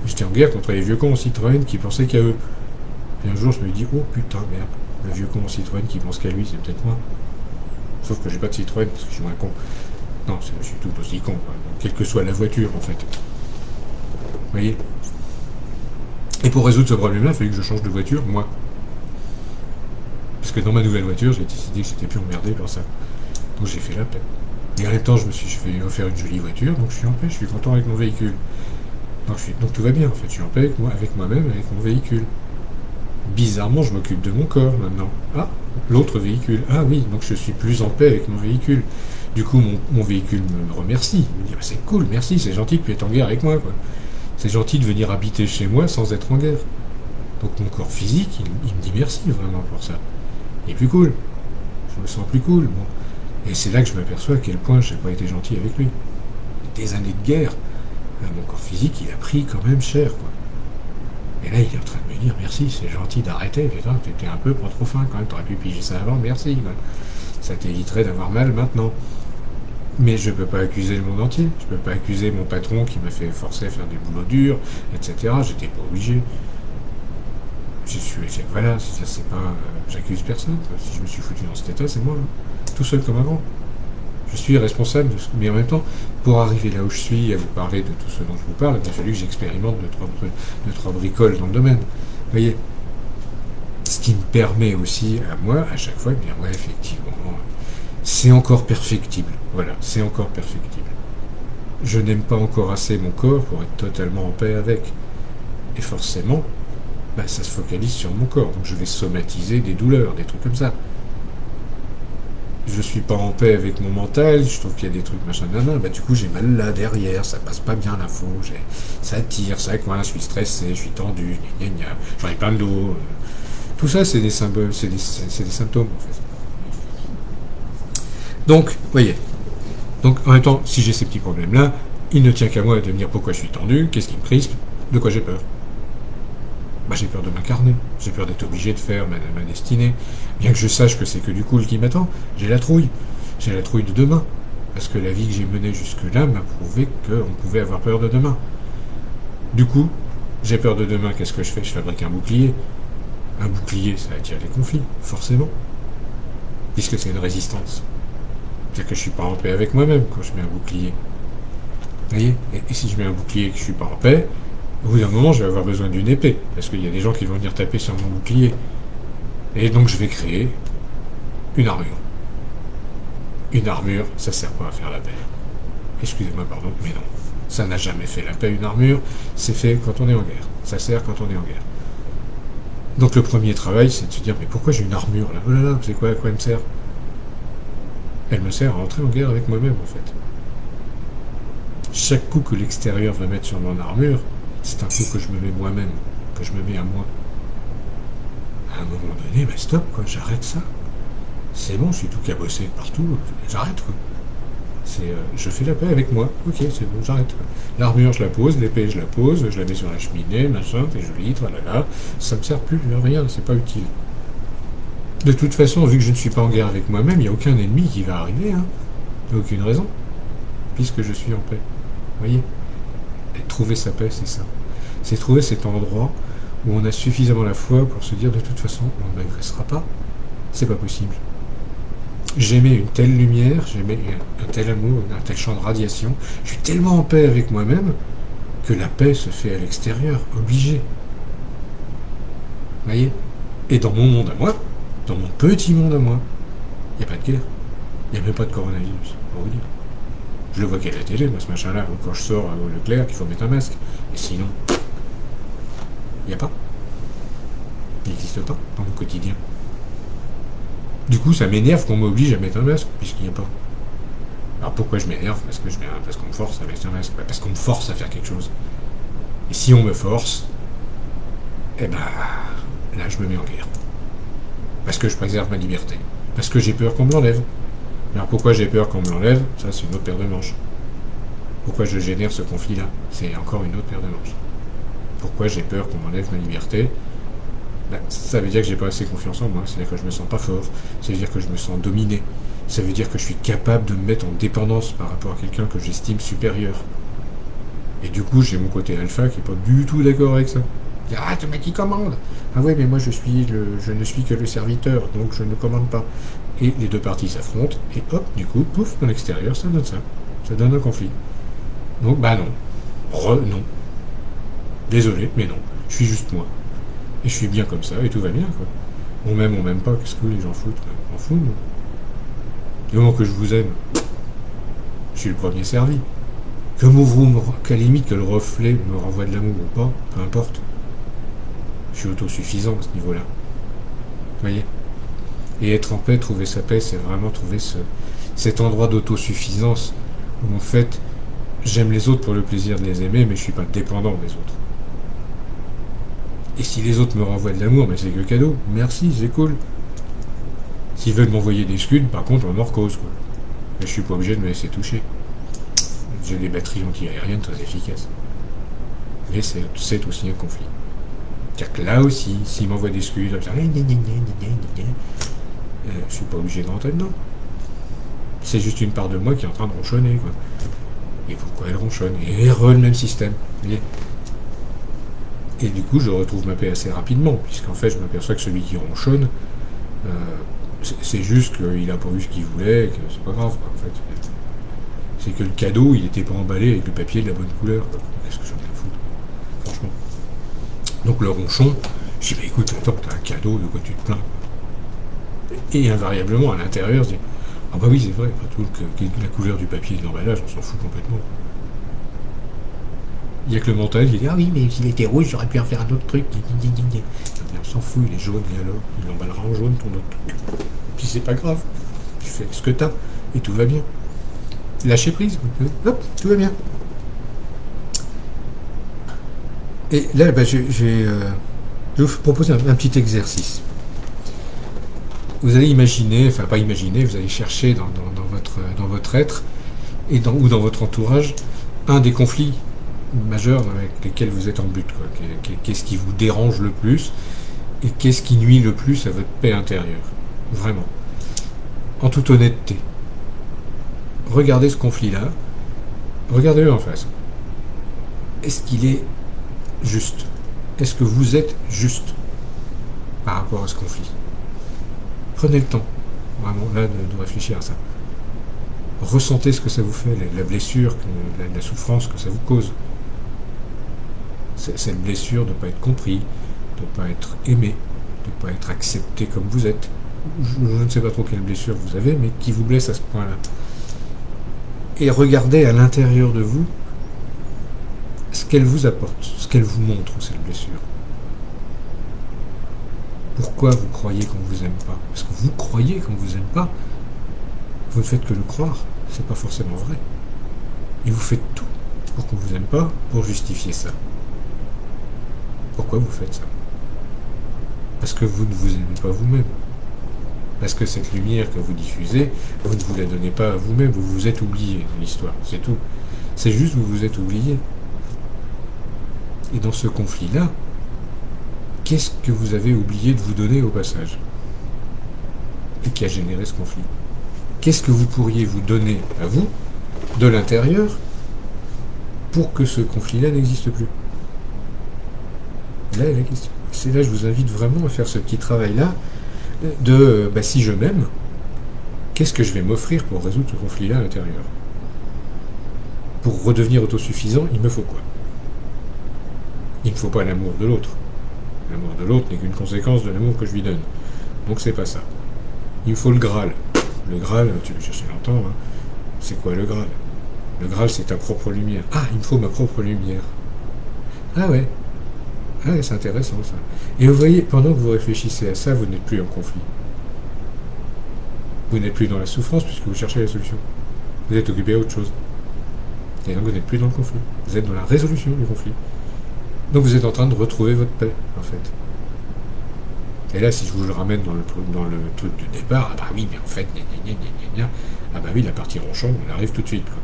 J'étais en guerre contre les vieux cons Citroën qui pensaient qu'à eux. Et un jour, je me dis, oh putain, merde, le vieux con Citroën qui pense qu'à lui, c'est peut-être moi. Sauf que j'ai pas de Citroën parce que je suis moins con. Non, je suis tout aussi con, quoi. Donc, quelle que soit la voiture, en fait. Vous voyez? Et pour résoudre ce problème-là, il fallait que je change de voiture, moi. Parce que dans ma nouvelle voiture, j'ai décidé que j'étais plus emmerdé par ça. Donc j'ai fait la paix. Et en même temps, je me suis fait offrir une jolie voiture, donc je suis en paix, je suis content avec mon véhicule. Donc tout va bien, en fait, je suis en paix avec moi-même, avec mon véhicule. Bizarrement, je m'occupe de mon corps maintenant. Ah, l'autre véhicule. Ah oui, donc je suis plus en paix avec mon véhicule. Du coup, mon véhicule me remercie. Il me dit, bah, c'est cool, merci, c'est gentil que tu es en guerre avec moi, quoi. C'est gentil de venir habiter chez moi sans être en guerre. Donc mon corps physique, il me dit merci vraiment pour ça. Il est plus cool. Je me sens plus cool. Bon. Et c'est là que je m'aperçois à quel point je n'ai pas été gentil avec lui. Des années de guerre, mon corps physique, il a pris quand même cher, quoi. Et là, il est en train de me dire, merci, c'est gentil d'arrêter, putain, t'étais un peu pas trop fin quand même, t'aurais pu piger ça avant, merci, quoi. Ça t'éviterait d'avoir mal maintenant. Mais je peux pas accuser le monde entier, je peux pas accuser mon patron qui m'a fait forcer à faire des boulots durs, etc. J'étais pas obligé. Voilà, c'est pas... j'accuse personne, quoi. Si je me suis foutu dans cet état, c'est moi, là. Tout seul comme avant. Je suis responsable, mais en même temps, pour arriver là où je suis, à vous parler de tout ce dont je vous parle, il a fallu que j'expérimente deux, trois bricoles dans le domaine. Vous voyez? Ce qui me permet aussi, à moi, à chaque fois, de dire, ouais, effectivement, c'est encore perfectible. Voilà, c'est encore perfectible. Je n'aime pas encore assez mon corps pour être totalement en paix avec. Et forcément, bah, ça se focalise sur mon corps. Donc je vais somatiser des douleurs, des trucs comme ça. Je suis pas en paix avec mon mental, je trouve qu'il y a des trucs machin nana, bah du coup j'ai mal là derrière, ça passe pas bien l'info, ça tire, ça coince, je suis stressé, je suis tendu, j'en ai plein de dos. Tout ça c'est des symboles, c'est des symptômes en fait. Donc, voyez. Donc en même temps, si j'ai ces petits problèmes là, il ne tient qu'à moi de me dire pourquoi je suis tendu, qu'est-ce qui me crispe, de quoi j'ai peur. Bah, j'ai peur de m'incarner, j'ai peur d'être obligé de faire ma destinée. Bien que je sache que c'est que du cool qui m'attend, j'ai la trouille. J'ai la trouille de demain. Parce que la vie que j'ai menée jusque-là m'a prouvé qu'on pouvait avoir peur de demain. Du coup, j'ai peur de demain, qu'est-ce que je fais? Je fabrique un bouclier. Un bouclier, ça attire les conflits, forcément. Puisque c'est une résistance. C'est-à-dire que je suis pas en paix avec moi-même quand je mets un bouclier. Vous voyez? Et si je mets un bouclier et que je suis pas en paix, au bout d'un moment, je vais avoir besoin d'une épée. Parce qu'il y a des gens qui vont venir taper sur mon bouclier. Et donc je vais créer une armure. Une armure, ça sert pas à faire la paix. Excusez-moi, pardon, mais non. Ça n'a jamais fait la paix, une armure. C'est fait quand on est en guerre. Ça sert quand on est en guerre. Donc le premier travail, c'est de se dire, mais pourquoi j'ai une armure là? Oh là là, c'est quoi? À quoi elle me sert? Elle me sert à entrer en guerre avec moi-même, en fait. Chaque coup que l'extérieur va mettre sur mon armure, c'est un coup que je me mets moi-même, que je me mets à moi. À un moment donné, bah stop, quoi, j'arrête ça. C'est bon, je suis tout cabossé partout, j'arrête, quoi. Je fais la paix avec moi, ok, c'est bon, j'arrête. L'armure, je la pose, l'épée, je la mets sur la cheminée, machin, c'est joli, voilà, ça me sert plus à rien, c'est pas utile. De toute façon, vu que je ne suis pas en guerre avec moi-même, il n'y a aucun ennemi qui va arriver, hein. Il n'y a aucune raison, puisque je suis en paix. Vous voyez? Et trouver sa paix, c'est ça. C'est trouver cet endroit où on a suffisamment la foi pour se dire, de toute façon, on ne m'agressera pas. C'est pas possible. J'aimais une telle lumière, j'aimais un tel amour, un tel champ de radiation. Je suis tellement en paix avec moi-même que la paix se fait à l'extérieur, obligé. Vous voyez? Et dans mon monde à moi, dans mon petit monde à moi, il n'y a pas de guerre. Il n'y a même pas de coronavirus, pour vous dire. Je le vois qu'à la télé, moi, ce machin-là, quand je sors au Leclerc, qu'il faut mettre un masque. Et sinon, il n'y a pas. Il n'existe pas dans mon quotidien. Du coup, ça m'énerve qu'on m'oblige à mettre un masque, puisqu'il n'y a pas. Alors pourquoi je m'énerve? Parce qu'on me force à mettre un masque. Parce qu'on me force à faire quelque chose. Et si on me force, eh ben, là, je me mets en guerre. Parce que je préserve ma liberté. Parce que j'ai peur qu'on me l'enlève. Alors pourquoi j'ai peur qu'on me l'enlève? Ça, c'est une autre paire de manches. Pourquoi je génère ce conflit-là? C'est encore une autre paire de manches. Pourquoi j'ai peur qu'on m'enlève ma liberté? Ben, ça veut dire que j'ai pas assez confiance en moi, c'est-à-dire que je me sens pas fort, ça veut dire que je me sens dominé, ça veut dire que je suis capable de me mettre en dépendance par rapport à quelqu'un que j'estime supérieur. Et du coup, j'ai mon côté alpha qui est pas du tout d'accord avec ça. Ah, c'est moi qui commande. Ah ouais, mais moi je ne suis que le serviteur, donc je ne commande pas. Et les deux parties s'affrontent, et hop, du coup, pouf, dans l'extérieur, ça donne ça. Ça donne un conflit. Donc, bah non. Non. Désolé, mais non. Je suis juste moi. Et je suis bien comme ça, et tout va bien, quoi. On m'aime pas, qu'est-ce que les gens foutent? On m'en fout, moi. Du moment que je vous aime, je suis le premier servi. Qu'à la limite que le reflet me renvoie de l'amour ou pas, peu importe. Je suis autosuffisant à ce niveau-là. Vous voyez? Et être en paix, trouver sa paix, c'est vraiment trouver cet endroit d'autosuffisance où en fait, j'aime les autres pour le plaisir de les aimer, mais je suis pas dépendant des autres. Et si les autres me renvoient de l'amour, mais c'est que cadeau. Merci, c'est cool. S'ils veulent m'envoyer des scuds, par contre, on en cause, quoi. Mais je suis pas obligé de me laisser toucher. J'ai des batteries anti-aériennes très efficaces. Mais c'est aussi un conflit. C'est-à-dire que là aussi, s'ils m'envoient des scuds, je suis pas obligé de rentrer dedans. C'est juste une part de moi qui est en train de ronchonner, quoi. Et pourquoi elle ronchonne? Et le même système. Vous voyez? Et du coup, je retrouve ma paix assez rapidement, puisqu'en fait, je m'aperçois que celui qui ronchonne, c'est juste qu'il a pas vu ce qu'il voulait, et que c'est pas grave, quoi, en fait. C'est que le cadeau, il était pas emballé avec le papier de la bonne couleur, quoi. Qu'est-ce que j'en ai à foutre, franchement. Donc le ronchon, je dis, bah écoute, attends, t'as un cadeau, de quoi tu te plains? Et invariablement, à l'intérieur, je dis, ah bah oui, c'est vrai, après tout, la couleur du papier et de l'emballage, on s'en fout complètement. Il n'y a que le mental qui dit, ah oui, mais s'il était rouge, j'aurais pu en faire un autre truc. On s'en fout, il est jaune, et alors? Il l'emballera en jaune, ton autre truc. Puis c'est pas grave. Tu fais ce que t'as, et tout va bien. Lâcher prise, hop, tout va bien. Et là, bah, je vais vous proposer un petit exercice. Vous allez imaginer, enfin pas imaginer, vous allez chercher dans votre être, ou dans votre entourage, un des conflits majeures avec lesquelles vous êtes en but, quoi. Qu'est-ce qui vous dérange le plus et qu'est-ce qui nuit le plus à votre paix intérieure. Vraiment. En toute honnêteté. Regardez ce conflit-là. Regardez-le en face. Est-ce qu'il est juste? Est-ce que vous êtes juste par rapport à ce conflit? Prenez le temps, vraiment, là, de réfléchir à ça. Ressentez ce que ça vous fait, la blessure, la souffrance que ça vous cause. Cette blessure de ne pas être compris, de ne pas être aimé, de ne pas être accepté comme vous êtes. Je ne sais pas trop quelle blessure vous avez, mais qui vous blesse à ce point-là. Et regardez à l'intérieur de vous ce qu'elle vous apporte, ce qu'elle vous montre, cette blessure. Pourquoi vous croyez qu'on ne vous aime pas? Parce que vous croyez qu'on ne vous aime pas. Vous ne faites que le croire, c'est pas forcément vrai. Et vous faites tout pour qu'on ne vous aime pas, pour justifier ça. Pourquoi vous faites ça? Parce que vous ne vous aimez pas vous-même. Parce que cette lumière que vous diffusez, vous ne vous la donnez pas à vous-même, vous vous êtes oublié dans l'histoire, c'est tout. C'est juste vous vous êtes oublié. Et dans ce conflit-là, qu'est-ce que vous avez oublié de vous donner au passage? Et qui a généré ce conflit? Qu'est-ce que vous pourriez vous donner à vous, de l'intérieur, pour que ce conflit-là n'existe plus? Là est la question. C'est là que je vous invite vraiment à faire ce petit travail-là, de si je m'aime, qu'est-ce que je vais m'offrir pour résoudre ce conflit-là à l'intérieur? Pour redevenir autosuffisant, il me faut quoi? Il ne faut pas l'amour de l'autre. L'amour de l'autre n'est qu'une conséquence de l'amour que je lui donne. Donc c'est pas ça. Il me faut le Graal. Le Graal, tu le cherches longtemps, hein. C'est quoi le Graal? Le Graal, c'est ta propre lumière. Ah, il me faut ma propre lumière. Ah ouais. Ah ouais, c'est intéressant ça. Et vous voyez, pendant que vous réfléchissez à ça, vous n'êtes plus en conflit. Vous n'êtes plus dans la souffrance puisque vous cherchez la solution. Vous êtes occupé à autre chose. Et donc vous n'êtes plus dans le conflit. Vous êtes dans la résolution du conflit. Donc vous êtes en train de retrouver votre paix, en fait. Et là, si je vous le ramène dans le truc du départ, ah bah oui, mais en fait, ah bah oui, la partie ronchon, on arrive tout de suite, quoi.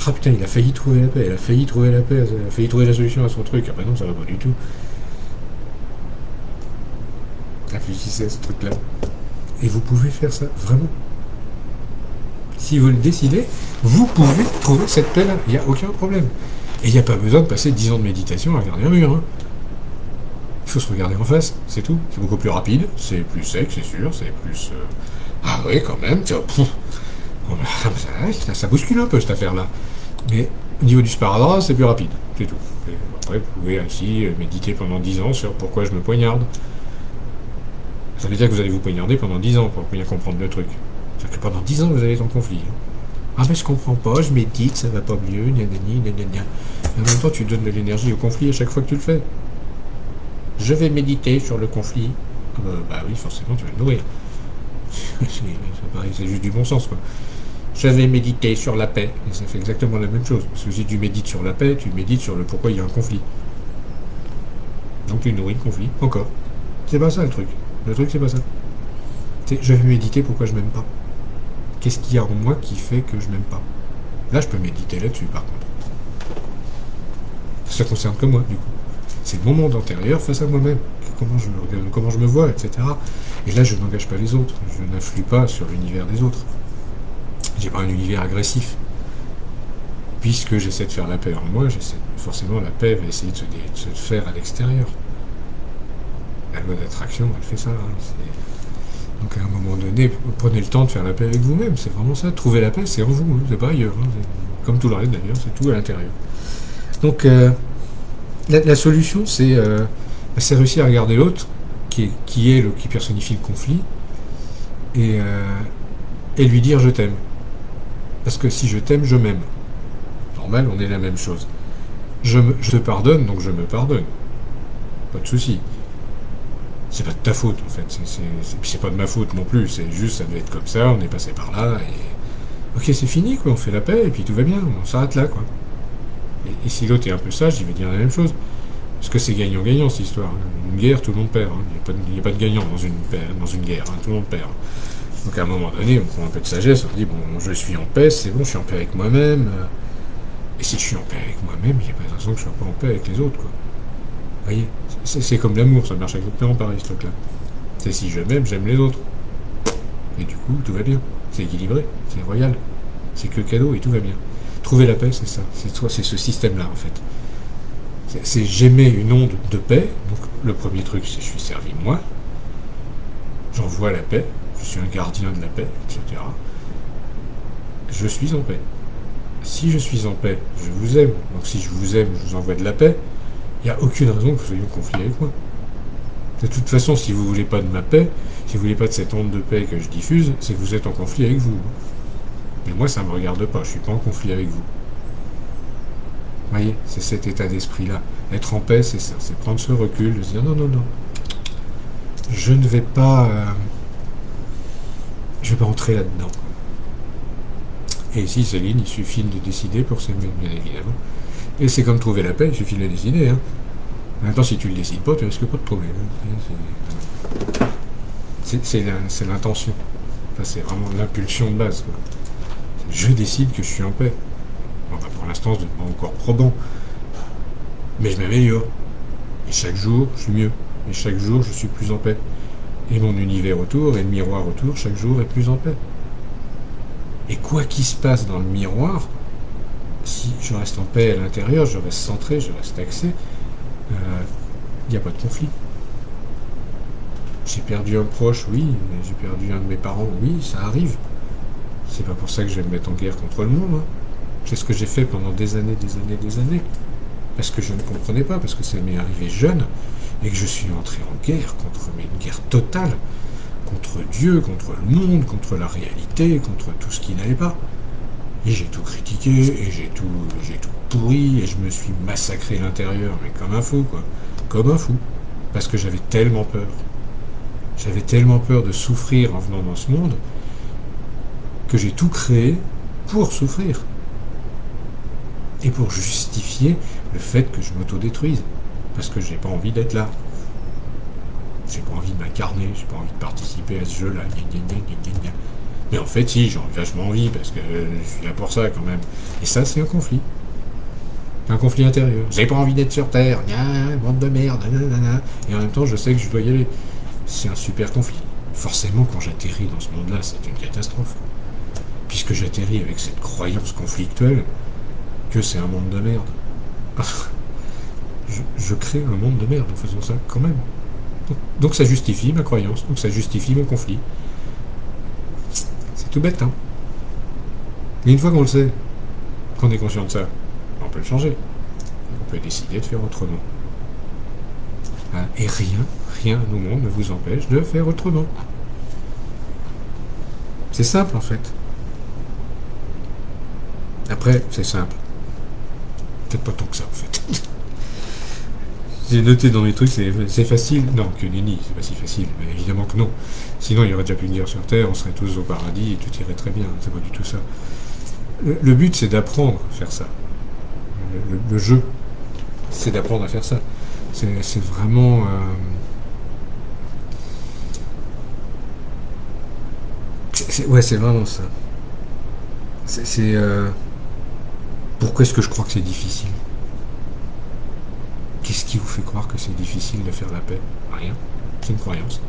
Ah putain, il a failli trouver la paix, elle a failli trouver la paix, elle a failli trouver la solution à son truc. Ah bah non, ça va pas du tout. Réfléchissez à ce truc-là. Et vous pouvez faire ça, vraiment. Si vous le décidez, vous pouvez trouver cette paix-là. Il n'y a aucun problème. Et il n'y a pas besoin de passer 10 ans de méditation à regarder un mur. Hein. Il faut se regarder en face, c'est tout. C'est beaucoup plus rapide, c'est plus sec, c'est sûr, c'est plus... Ah oui, quand même, ça bouscule un peu cette affaire-là. Mais au niveau du sparadrap, c'est plus rapide, c'est tout. Et après, vous pouvez ainsi méditer pendant 10 ans sur pourquoi je me poignarde. Ça veut dire que vous allez vous poignarder pendant 10 ans pour bien comprendre le truc. C'est-à-dire que pendant 10 ans, vous allez être en conflit. Ah mais je comprends pas, je médite, ça va pas mieux, gna. En même temps, tu donnes de l'énergie au conflit à chaque fois que tu le fais. Je vais méditer sur le conflit. Bah oui, forcément, tu vas le nourrir. C'est juste du bon sens, quoi. Je vais méditer sur la paix. Et ça fait exactement la même chose. Parce que si tu médites sur la paix, tu médites sur le pourquoi il y a un conflit. Donc tu nourris le conflit, encore. C'est pas ça le truc. Le truc, c'est pas ça. Je vais méditer pourquoi je m'aime pas. Qu'est-ce qu'il y a en moi qui fait que je m'aime pas? Là, je peux méditer là-dessus, par contre. Ça concerne que moi, du coup. C'est mon monde intérieur face à moi-même. Comment je me vois, etc. Et là, je n'engage pas les autres. Je n'influe pas sur l'univers des autres. J'ai pas un univers agressif. Puisque j'essaie de faire la paix en moi, forcément la paix va essayer de se faire à l'extérieur. La loi d'attraction, elle fait ça. Hein. Donc à un moment donné, prenez le temps de faire la paix avec vous-même. C'est vraiment ça. Trouver la paix, c'est en vous. Hein. C'est pas ailleurs. Hein. Comme tout le reste d'ailleurs, c'est tout à l'intérieur. Donc la solution, c'est réussir à regarder l'autre, qui personnifie le conflit, et lui dire je t'aime. Parce que si je t'aime, je m'aime. Normal, on est la même chose. Je te pardonne, donc je me pardonne. Pas de souci. C'est pas de ta faute, en fait. C'est pas de ma faute non plus. C'est juste, ça devait être comme ça, on est passé par là, et... Ok, c'est fini, quoi. On fait la paix, et puis tout va bien. On s'arrête là, quoi. Et si l'autre est un peu sage, il va dire la même chose. Parce que c'est gagnant-gagnant, cette histoire. Une guerre, tout le monde perd. Hein. Il n'y a pas de gagnant dans une guerre. Hein. Tout le monde perd. Donc à un moment donné, on prend un peu de sagesse, on dit, bon, je suis en paix, c'est bon, je suis en paix avec moi-même. Et si je suis en paix avec moi-même, il n'y a pas de raison que je ne sois pas en paix avec les autres, quoi. Vous voyez, c'est comme l'amour, ça marche exactement pareil, ce truc-là. C'est si je m'aime, j'aime les autres. Et du coup, tout va bien. C'est équilibré, c'est royal. C'est que cadeau et tout va bien. Trouver la paix, c'est ça. C'est ce système-là, en fait. C'est j'émets une onde de paix. Donc, le premier truc, c'est je suis servi moi. J'envoie la paix. Je suis un gardien de la paix, etc. Je suis en paix. Si je suis en paix, je vous aime. Donc, si je vous aime, je vous envoie de la paix. Il n'y a aucune raison que vous soyez en conflit avec moi. De toute façon, si vous ne voulez pas de ma paix, si vous ne voulez pas de cette onde de paix que je diffuse, c'est que vous êtes en conflit avec vous. Mais moi, ça ne me regarde pas, je ne suis pas en conflit avec vous. Vous voyez, c'est cet état d'esprit-là. Être en paix, c'est ça, c'est prendre ce recul, de se dire non, non, non. Je ne vais pas... je vais pas entrer là-dedans. Et ici, Céline, il suffit de décider pour s'aimer, bien évidemment. Et c'est comme trouver la paix, il suffit de le décider. Hein. En même temps, si tu le décides pas, tu risques pas de trouver. Hein. C'est l'intention. C'est vraiment l'impulsion de base, quoi. Je décide que je suis en paix. Bon, bah, pour l'instant, ce n'est pas encore probant. Mais je m'améliore. Et chaque jour, je suis mieux. Et chaque jour, je suis plus en paix. Et mon univers autour, et le miroir autour, chaque jour est plus en paix. Et quoi qu'il se passe dans le miroir, si je reste en paix à l'intérieur, je reste centré, je reste axé, il n'y a pas de conflit. J'ai perdu un proche, oui. J'ai perdu un de mes parents, oui, ça arrive. C'est pas pour ça que je vais me mettre en guerre contre le monde. Hein. C'est ce que j'ai fait pendant des années, des années, des années. Parce que je ne comprenais pas, parce que ça m'est arrivé jeune, et que je suis entré en guerre contre, mais une guerre totale, contre Dieu, contre le monde, contre la réalité, contre tout ce qui n'allait pas. Et j'ai tout critiqué, et j'ai tout pourri, et je me suis massacré l'intérieur, mais comme un fou, quoi. Comme un fou. Parce que j'avais tellement peur. J'avais tellement peur de souffrir en venant dans ce monde, que j'ai tout créé pour souffrir. Et pour justifier le fait que je m'autodétruise. Parce que j'ai pas envie d'être là. J'ai pas envie de m'incarner, j'ai pas envie de participer à ce jeu-là. Mais en fait, si, j'en ai vachement envie, parce que je suis là pour ça quand même. Et ça, c'est un conflit. Un conflit intérieur. J'ai pas envie d'être sur Terre, bande de merde, nanana. Et en même temps, je sais que je dois y aller. C'est un super conflit. Forcément, quand j'atterris dans ce monde-là, c'est une catastrophe. Puisque j'atterris avec cette croyance conflictuelle que c'est un monde de merde. Je crée un monde de merde en faisant ça, quand même. Donc ça justifie ma croyance, donc ça justifie mon conflit. C'est tout bête, hein. Mais une fois qu'on le sait, qu'on est conscient de ça, on peut le changer. On peut décider de faire autrement. Hein, et rien au monde ne vous empêche de faire autrement. C'est simple, en fait. Après, c'est simple. Peut-être pas tant que ça, en fait. J'ai noté dans mes trucs, c'est facile. Non, que nenni, c'est pas si facile. Mais évidemment que non. Sinon, il y aurait déjà plus de guerre sur Terre, on serait tous au paradis et tout irait très bien. C'est pas du tout ça. Le but, c'est d'apprendre à faire ça. Le jeu, c'est d'apprendre à faire ça. C'est vraiment... ouais, c'est vraiment ça. Pourquoi est-ce que je crois que c'est difficile? Qu'est-ce qui vous fait croire que c'est difficile de faire la paix? Rien. C'est une croyance.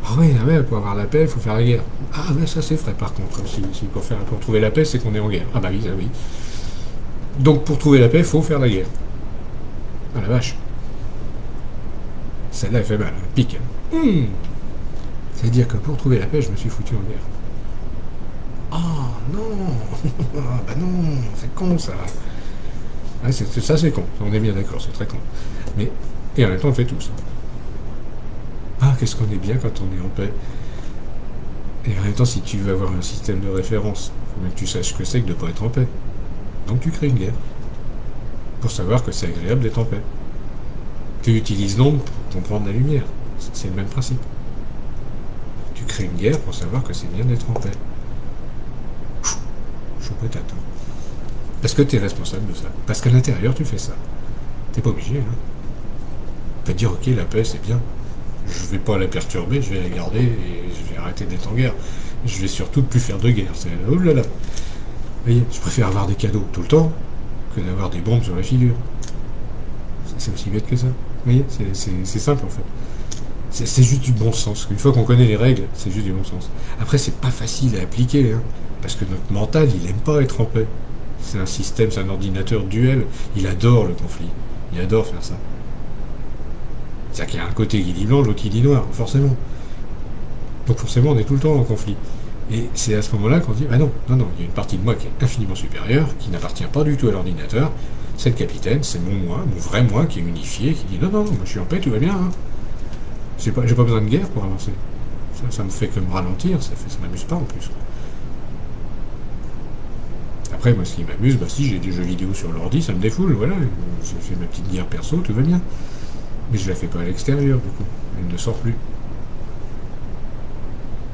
Ah ouais, pour avoir la paix, il faut faire la guerre. Ah ouais, ça c'est vrai par contre. Si pour trouver la paix, c'est qu'on est en guerre. Ah bah oui, ça oui. Donc pour trouver la paix, il faut faire la guerre. Ah la vache. Celle-là, elle fait mal. Elle pique. C'est-à-dire que pour trouver la paix, je me suis foutu en guerre. Ah non. Ah bah non, c'est con ça. Ah, ça c'est con, on est bien d'accord, c'est très con. Mais, et en même temps on fait tout ça. Ah, qu'est-ce qu'on est bien quand on est en paix. Et en même temps, si tu veux avoir un système de référence, il faut bien que tu saches ce que c'est que de ne pas être en paix. Donc tu crées une guerre. Pour savoir que c'est agréable d'être en paix. Tu utilises l'ombre pour comprendre la lumière. C'est le même principe. Tu crées une guerre pour savoir que c'est bien d'être en paix. Chaud patate, hein. Parce que tu es responsable de ça. Parce qu'à l'intérieur, tu fais ça. T'es pas obligé, hein. Tu peux te dire, ok, la paix, c'est bien. Je vais pas la perturber, je vais la garder et je vais arrêter d'être en guerre. Je vais surtout plus faire de guerre. C'est oh là là. Vous voyez, je préfère avoir des cadeaux tout le temps que d'avoir des bombes sur la figure. C'est aussi bête que ça. Vous voyez, c'est simple en fait. C'est juste du bon sens. Une fois qu'on connaît les règles, c'est juste du bon sens. Après, c'est pas facile à appliquer, hein, parce que notre mental, il aime pas être en paix. C'est un système, c'est un ordinateur duel. Il adore le conflit. Il adore faire ça. C'est-à-dire qu'il y a un côté qui dit blanc, l'autre qui dit noir, forcément. Donc forcément, on est tout le temps en conflit. Et c'est à ce moment-là qu'on dit, ah non, il y a une partie de moi qui est infiniment supérieure, qui n'appartient pas du tout à l'ordinateur. C'est le capitaine, c'est mon moi, mon vrai moi qui est unifié, qui dit, non, moi je suis en paix, tout va bien. Hein. J'ai pas besoin de guerre pour avancer. Ça me fait que me ralentir, ça m'amuse pas en plus. Après, moi, ce qui m'amuse, si j'ai des jeux vidéo sur l'ordi, ça me défoule, voilà. J'ai fait ma petite guerre perso, tout va bien. Mais je la fais pas à l'extérieur, du coup. Elle ne sort plus.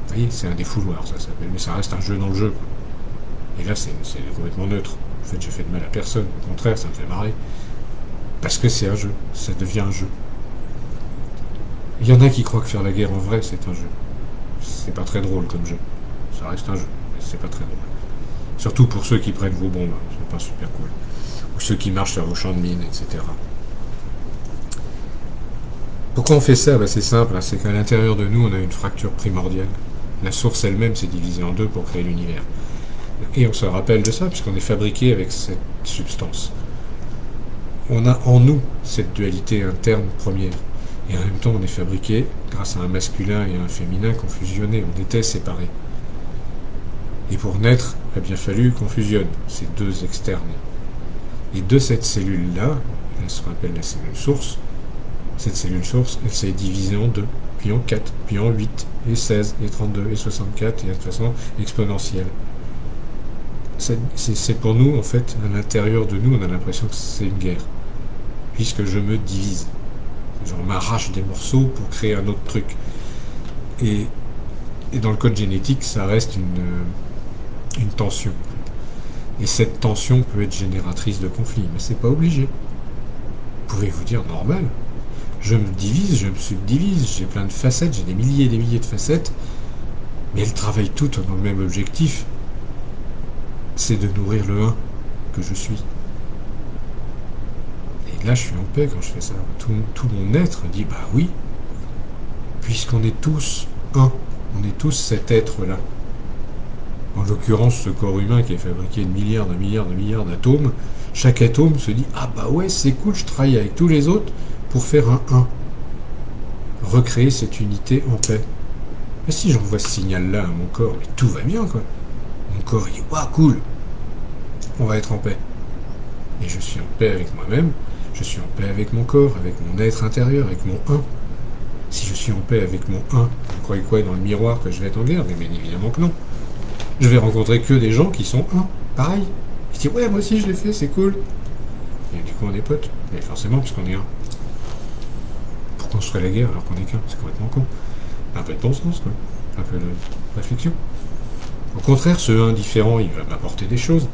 Vous voyez, c'est un défouloir, ça s'appelle. Mais ça reste un jeu dans le jeu. Et là, c'est complètement neutre. En fait, je fais de mal à personne. Au contraire, ça me fait marrer. Parce que c'est un jeu. Ça devient un jeu. Il y en a qui croient que faire la guerre en vrai, c'est un jeu. C'est pas très drôle comme jeu. Ça reste un jeu, mais c'est pas très drôle. Surtout pour ceux qui prennent vos bombes. C'est pas super cool. Ou ceux qui marchent sur vos champs de mines, etc. Pourquoi on fait ça? C'est simple, c'est qu'à l'intérieur de nous, on a une fracture primordiale. La source elle-même s'est divisée en deux pour créer l'univers. Et on se rappelle de ça, puisqu'on est fabriqué avec cette substance. On a en nous cette dualité interne première. Et en même temps, on est fabriqué grâce à un masculin et un féminin qu'on fusionnait. On était séparés. Et pour naître, il a bien fallu qu'on fusionne ces deux externes. Et de cette cellule-là, ce qu'on appelle la cellule source, cette cellule source, elle s'est divisée en deux, puis en 4, puis en 8, et 16, et 32, et 64, et de façon exponentielle. C'est pour nous, en fait, à l'intérieur de nous, on a l'impression que c'est une guerre. Puisque je me divise. Genre, on m'arrache des morceaux pour créer un autre truc. Et dans le code génétique, ça reste une tension. Et cette tension peut être génératrice de conflits. Mais c'est pas obligé. Vous pouvez vous dire, normal. Je me divise, je me subdivise, j'ai plein de facettes, j'ai des milliers et des milliers de facettes, mais elles travaillent toutes dans le même objectif. C'est de nourrir le un que je suis. Et là, je suis en paix quand je fais ça. Tout mon être dit, bah oui, puisqu'on est tous un, on est tous cet être-là. En l'occurrence, ce corps humain qui est fabriqué de milliards d'atomes, chaque atome se dit, ah bah ouais, c'est cool, je travaille avec tous les autres pour faire un 1. Recréer cette unité en paix. Mais si j'envoie ce signal-là à mon corps, mais tout va bien, quoi. Mon corps, il dit, waouh, cool, on va être en paix. Et je suis en paix avec moi-même, je suis en paix avec mon corps, avec mon être intérieur, avec mon 1. Si je suis en paix avec mon 1, vous croyez quoi dans le miroir que je vais être en guerre? Mais bien évidemment que non. Je vais rencontrer que des gens qui sont 1, pareil. Je dis, ouais, moi aussi je l'ai fait, c'est cool. Et du coup, on est potes. Mais forcément, puisqu'on est 1. Pourquoi on se ferait la guerre alors qu'on est qu'un? C'est complètement con. Un peu de bon sens, quoi. Un peu de réflexion. Au contraire, ce 1 différent, il va m'apporter des choses.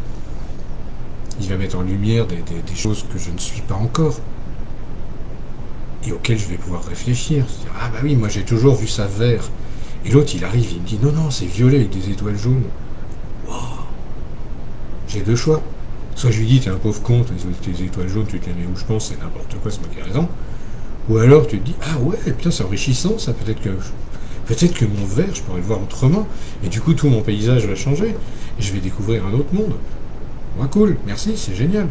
Il va mettre en lumière des choses que je ne suis pas encore. Et auxquelles je vais pouvoir réfléchir. C'est-à-dire, ah bah oui, moi j'ai toujours vu ça vert. Et l'autre, il arrive, il me dit, non, c'est violet avec des étoiles jaunes. Wow. J'ai deux choix. Soit je lui dis, t'es un pauvre con, tes étoiles jaunes, tu te les mets où je pense, c'est n'importe quoi, c'est moi qui ai raison. Ou alors tu te dis, ah ouais, putain, c'est enrichissant, ça, peut-être que mon vert, je pourrais le voir autrement, et du coup, tout mon paysage va changer, et je vais découvrir un autre monde. Ouais, cool, merci, c'est génial.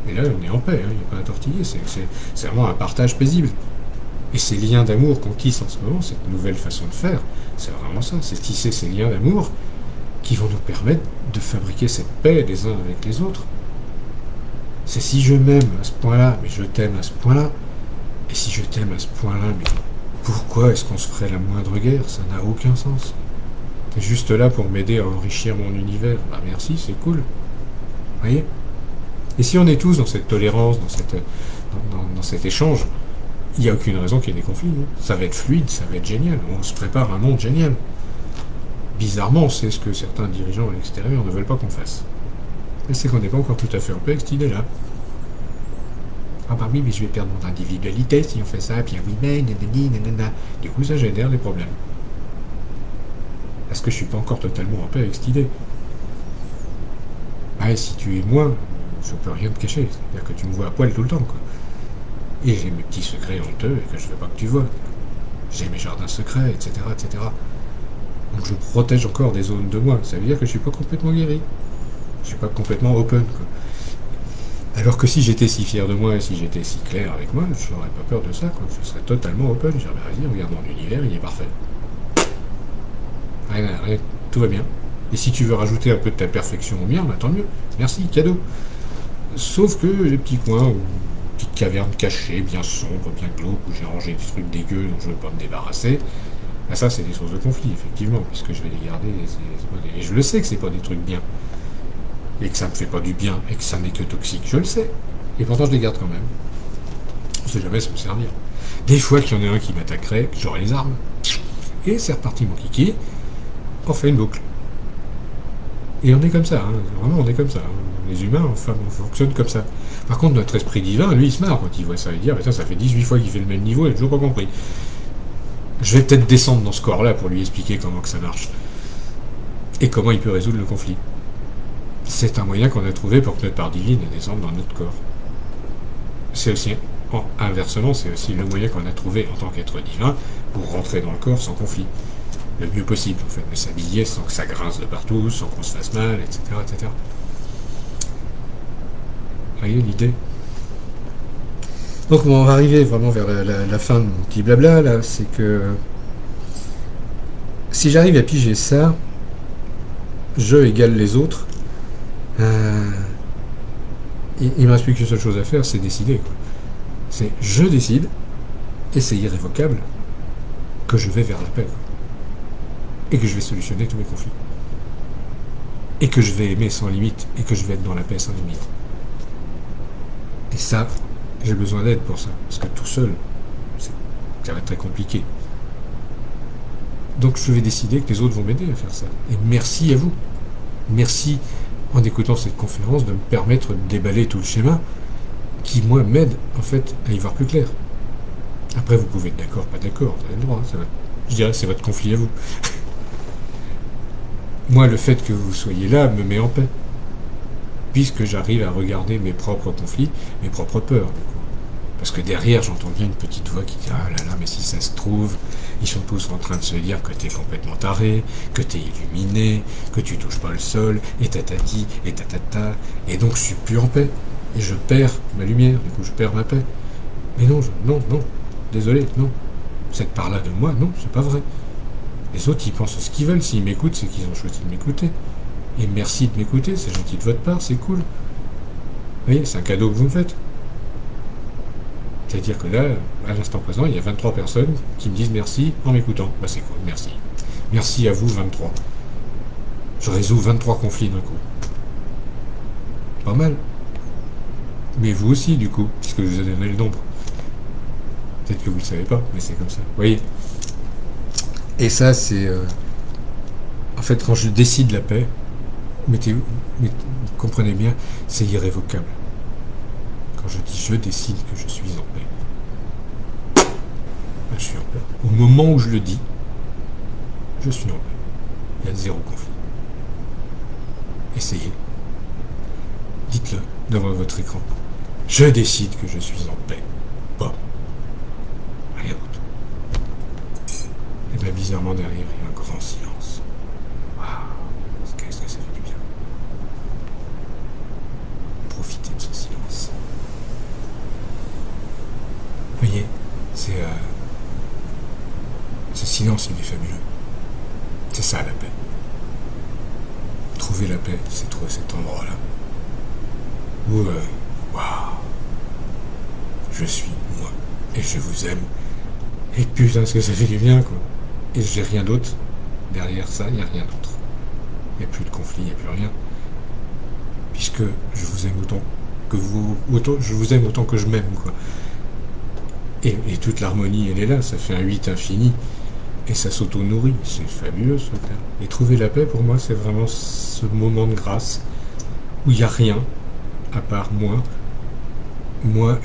Et là, on est en paix, il n'y a pas à tortiller, c'est vraiment un partage paisible. Et ces liens d'amour qu'on tisse en ce moment, cette nouvelle façon de faire, c'est vraiment ça, c'est tisser ces liens d'amour qui vont nous permettre de fabriquer cette paix les uns avec les autres. C'est si je m'aime à ce point-là, mais je t'aime à ce point-là, et si je t'aime à ce point-là, mais pourquoi est-ce qu'on se ferait la moindre guerre? Ça n'a aucun sens. T'es juste là pour m'aider à enrichir mon univers. Bah merci, c'est cool. Vous voyez? Et si on est tous dans cette tolérance, dans cet échange, il n'y a aucune raison qu'il y ait des conflits. Ça va être fluide, ça va être génial. On se prépare à un monde génial. Bizarrement, c'est ce que certains dirigeants à l'extérieur ne veulent pas qu'on fasse. Et c'est qu'on n'est pas encore tout à fait en paix avec cette idée-là. Ah bah oui, mais je vais perdre mon individualité si on fait ça, puis oui, mais nanana. Du coup, ça génère des problèmes. Parce que je suis pas encore totalement en paix avec cette idée. Ah, et si tu es moi, je peux rien te cacher. C'est-à-dire que tu me vois à poil tout le temps, quoi. Et j'ai mes petits secrets honteux et que je veux pas que tu vois. J'ai mes jardins secrets, etc., etc. Donc je protège encore des zones de moi. Ça veut dire que je suis pas complètement guéri. Je suis pas complètement open, quoi. Alors que si j'étais si fier de moi et si j'étais si clair avec moi, je n'aurais pas peur de ça, quoi. Je serais totalement open. Je dirais, vas-y, regarde mon univers, il est parfait. Rien, tout va bien. Et si tu veux rajouter un peu de ta perfection au mien, bah, tant mieux. Merci, cadeau. Sauf que les petits coins, ou petites cavernes cachées, bien sombres, bien glauques, où j'ai rangé des trucs dégueux dont je ne veux pas me débarrasser, bah ça c'est des sources de conflit, effectivement, puisque je vais les garder. Et je le sais que c'est pas des trucs bien. Et que ça me fait pas du bien, et que ça n'est que toxique. Je le sais. Et pourtant je les garde quand même. On sait jamais ça me servir. Des fois qu'il y en a un qui m'attaquerait, que j'aurai les armes. Et c'est reparti mon kiki. On fait une boucle. Et on est comme ça, hein. Vraiment on est comme ça. Hein. Les humains, enfin, on fonctionne comme ça. Par contre, notre esprit divin, lui, il se marre quand il voit ça. Il dit, ah, bah, ça fait 18 fois qu'il fait le même niveau, il n'a toujours pas compris. Je vais peut-être descendre dans ce corps-là pour lui expliquer comment que ça marche. Et comment il peut résoudre le conflit. C'est un moyen qu'on a trouvé pour que notre part divine descende dans notre corps. C'est aussi, inversement, c'est aussi le moyen qu'on a trouvé en tant qu'être divin pour rentrer dans le corps sans conflit. Le mieux possible, en fait, de s'habiller sans que ça grince de partout, sans qu'on se fasse mal, etc., etc. Vous voyez l'idée? Donc bon, on va arriver vraiment vers la fin de mon petit blabla, là, c'est que si j'arrive à piger ça, je égale les autres, il me reste plus qu'une seule chose à faire, c'est décider, quoi. C'est je décide, et c'est irrévocable, que je vais vers la paix, quoi. Et que je vais solutionner tous mes conflits. Et que je vais aimer sans limite, et que je vais être dans la paix sans limite. Et ça, j'ai besoin d'aide pour ça, parce que tout seul, ça va être très compliqué. Donc je vais décider que les autres vont m'aider à faire ça. Et merci à vous. Merci, en écoutant cette conférence, de me permettre de déballer tout le schéma qui, moi, m'aide, en fait, à y voir plus clair. Après, vous pouvez être d'accord, pas d'accord, vous avez le droit. Je dirais que c'est votre conflit à vous. Moi, le fait que vous soyez là me met en paix. Puisque j'arrive à regarder mes propres conflits, mes propres peurs, du coup. Parce que derrière, j'entends bien une petite voix qui dit « Ah là là, mais si ça se trouve, ils sont tous en train de se dire que t'es complètement taré, que t'es illuminé, que tu touches pas le sol, et tatati, et tatata, et donc je suis plus en paix. Et je perds ma lumière, du coup je perds ma paix. Mais non, non, désolé, non. Cette part-là de moi, non, c'est pas vrai. Les autres, ils pensent ce qu'ils veulent. S'ils m'écoutent, c'est qu'ils ont choisi de m'écouter. Et merci de m'écouter, c'est gentil de votre part, c'est cool. Vous voyez, c'est un cadeau que vous me faites. C'est-à-dire que là, à l'instant présent, il y a 23 personnes qui me disent merci en m'écoutant. Bah c'est cool, merci. Merci à vous, 23. Je résous 23 conflits d'un coup. Pas mal. Mais vous aussi, du coup, puisque je vous ai donné le nombre. Peut-être que vous ne le savez pas, mais c'est comme ça. Vous voyez. Et ça, c'est... En fait, quand je décide la paix, mais comprenez bien, c'est irrévocable. Quand je dis je décide que je suis en paix, ben, je suis en paix. Au moment où je le dis, je suis en paix. Il y a zéro conflit. Essayez. Dites-le devant votre écran. Je décide que je suis en paix. Bon. Rien d'autre. Et bien bizarrement derrière, il y a un grand silence. Waouh. Qu'est-ce que ça fait du bien. Profitez de ce silence. Vous voyez, c'est... ce silence, il est fabuleux. C'est ça la paix. Trouver la paix, c'est trouver cet endroit-là. Où, waouh, je suis moi, et je vous aime. Et putain, ce que ça fait du bien, quoi. Et j'ai rien d'autre. Derrière ça, il n'y a rien d'autre. Il n'y a plus de conflit, il n'y a plus rien. Puisque je vous aime autant que vous... je vous aime autant que je m'aime, quoi. Et toute l'harmonie, elle est là. Ça fait un 8 infini. Et ça s'auto-nourrit. C'est fabuleux, ce truc-là. Et trouver la paix, pour moi, c'est vraiment ce moment de grâce où il n'y a rien à part moi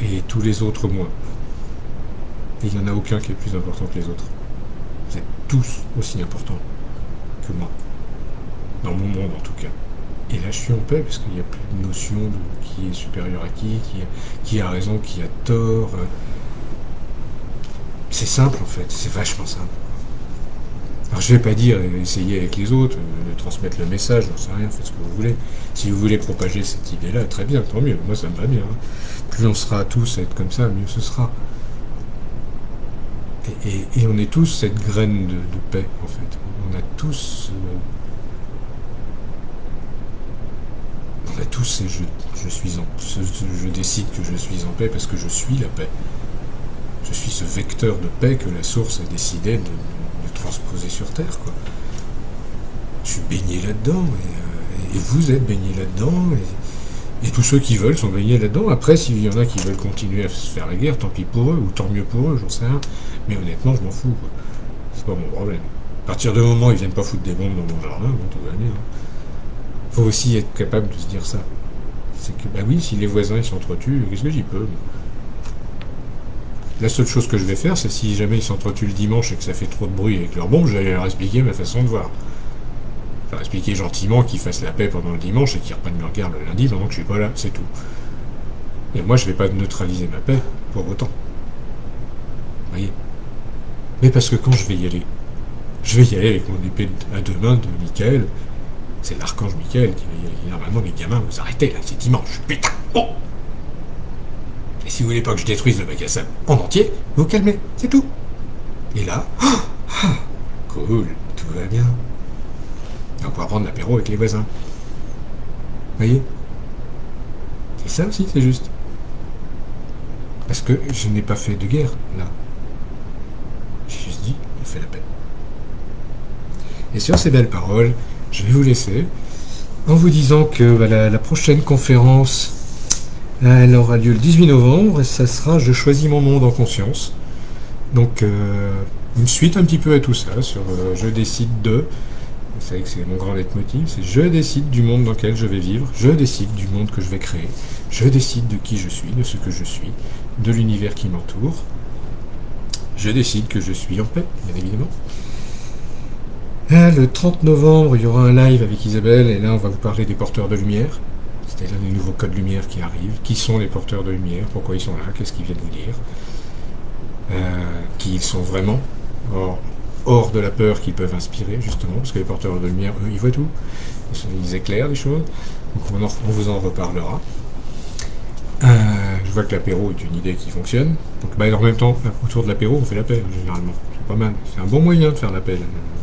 et tous les autres moi. Et il n'y en a aucun qui est plus important que les autres. Vous êtes tous aussi importants que moi. Dans mon monde, en tout cas. Et là, je suis en paix, parce qu'il n'y a plus de notion de qui est supérieur à qui a raison, qui a tort. C'est simple, en fait. C'est vachement simple. Alors, je vais pas dire essayer avec les autres, de transmettre le message, j'en sais rien, faites ce que vous voulez. Si vous voulez propager cette idée-là, très bien, tant mieux. Moi, ça me va bien. Plus on sera tous à être comme ça, mieux ce sera. Et on est tous cette graine de paix, en fait. On a tous... on a tous ces je décide que je suis en paix parce que je suis la paix. Je suis ce vecteur de paix que la source a décidé de transposer sur Terre, quoi. Je suis baigné là-dedans, et vous êtes baigné là-dedans, et tous ceux qui veulent sont baignés là-dedans. Après, s'il y en a qui veulent continuer à se faire la guerre, tant pis pour eux, ou tant mieux pour eux, j'en sais rien. Mais honnêtement, je m'en fous, quoi. C'est pas mon problème. À partir du moment où ils viennent pas foutre des bombes dans mon jardin, bon, tout va bien. Faut aussi être capable de se dire ça. C'est que, bah oui, si les voisins ils s'entretuent, qu'est-ce que j'y peux? La seule chose que je vais faire, c'est si jamais ils s'entretuent le dimanche et que ça fait trop de bruit avec leurs bombes, je vais leur expliquer ma façon de voir. Je vais leur expliquer gentiment qu'ils fassent la paix pendant le dimanche et qu'ils reprennent leur guerre le lundi pendant que je suis pas là, c'est tout. Et moi, je vais pas neutraliser ma paix pour autant. Vous voyez? Mais parce que quand je vais y aller avec mon épée à deux mains de Michael. C'est l'archange Michael qui va y aller. Normalement, les gamins, vous arrêtez là, c'est dimanche. Putain! Bon! Et si vous voulez pas que je détruise le bac à sable en entier, vous calmez, c'est tout. Et là, cool, tout va bien. On pourra prendre l'apéro avec les voisins. Vous voyez? C'est ça aussi, c'est juste. Parce que je n'ai pas fait de guerre, là. J'ai juste dit, on fait la paix. Et sur ces belles paroles, je vais vous laisser en vous disant que la prochaine conférence, elle aura lieu le 18 novembre et ça sera Je choisis mon monde en conscience. Donc une suite un petit peu à tout ça sur je décide de, vous savez que c'est mon grand leitmotiv, c'est je décide du monde dans lequel je vais vivre, je décide du monde que je vais créer, je décide de qui je suis, de ce que je suis, de l'univers qui m'entoure. Je décide que je suis en paix, bien évidemment. Le 30 novembre, il y aura un live avec Isabelle, et là on va vous parler des porteurs de lumière. C'est-à-dire des nouveaux codes lumière qui arrivent. Qui sont les porteurs de lumière? Pourquoi ils sont là? Qu'est-ce qu'ils viennent vous dire? Qui ils sont vraiment? Hors de la peur qu'ils peuvent inspirer, justement, parce que les porteurs de lumière, eux, ils voient tout. Ils éclairent les choses. Donc on vous en reparlera. Je vois que l'apéro est une idée qui fonctionne. Donc en même temps, autour de l'apéro, on fait la paix, généralement. C'est pas mal. C'est un bon moyen de faire la paix,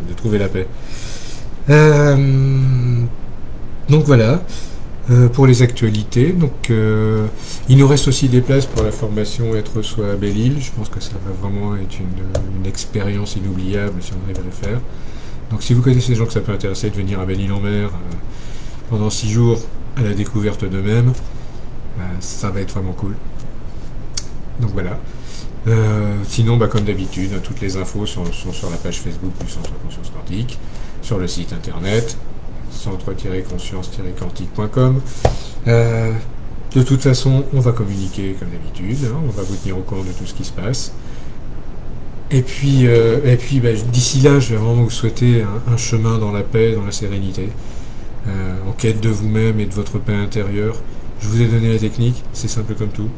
de trouver la paix. Donc voilà, pour les actualités. Donc il nous reste aussi des places pour la formation Être Soi à Belle-Île. Je pense que ça va vraiment être une expérience inoubliable si on arrive à le faire. Donc si vous connaissez des gens que ça peut intéresser de venir à Belle-Île-en-Mer pendant 6 jours à la découverte d'eux-mêmes, ça va être vraiment cool. Donc voilà. Sinon, comme d'habitude, toutes les infos sont sur la page Facebook du Centre Conscience Quantique, sur le site internet centre-conscience-quantique.com. De toute façon, on va communiquer comme d'habitude, on va vous tenir au courant de tout ce qui se passe. Et puis d'ici là, je vais vraiment vous souhaiter un chemin dans la paix, dans la sérénité, en quête de vous-même et de votre paix intérieure. Je vous ai donné la technique, c'est simple comme tout.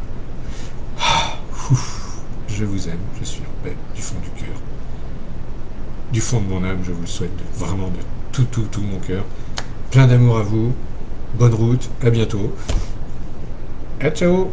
Je vous aime, je suis en paix, du fond du cœur. Du fond de mon âme, je vous le souhaite vraiment de tout mon cœur. Plein d'amour à vous, bonne route, à bientôt. Et ciao!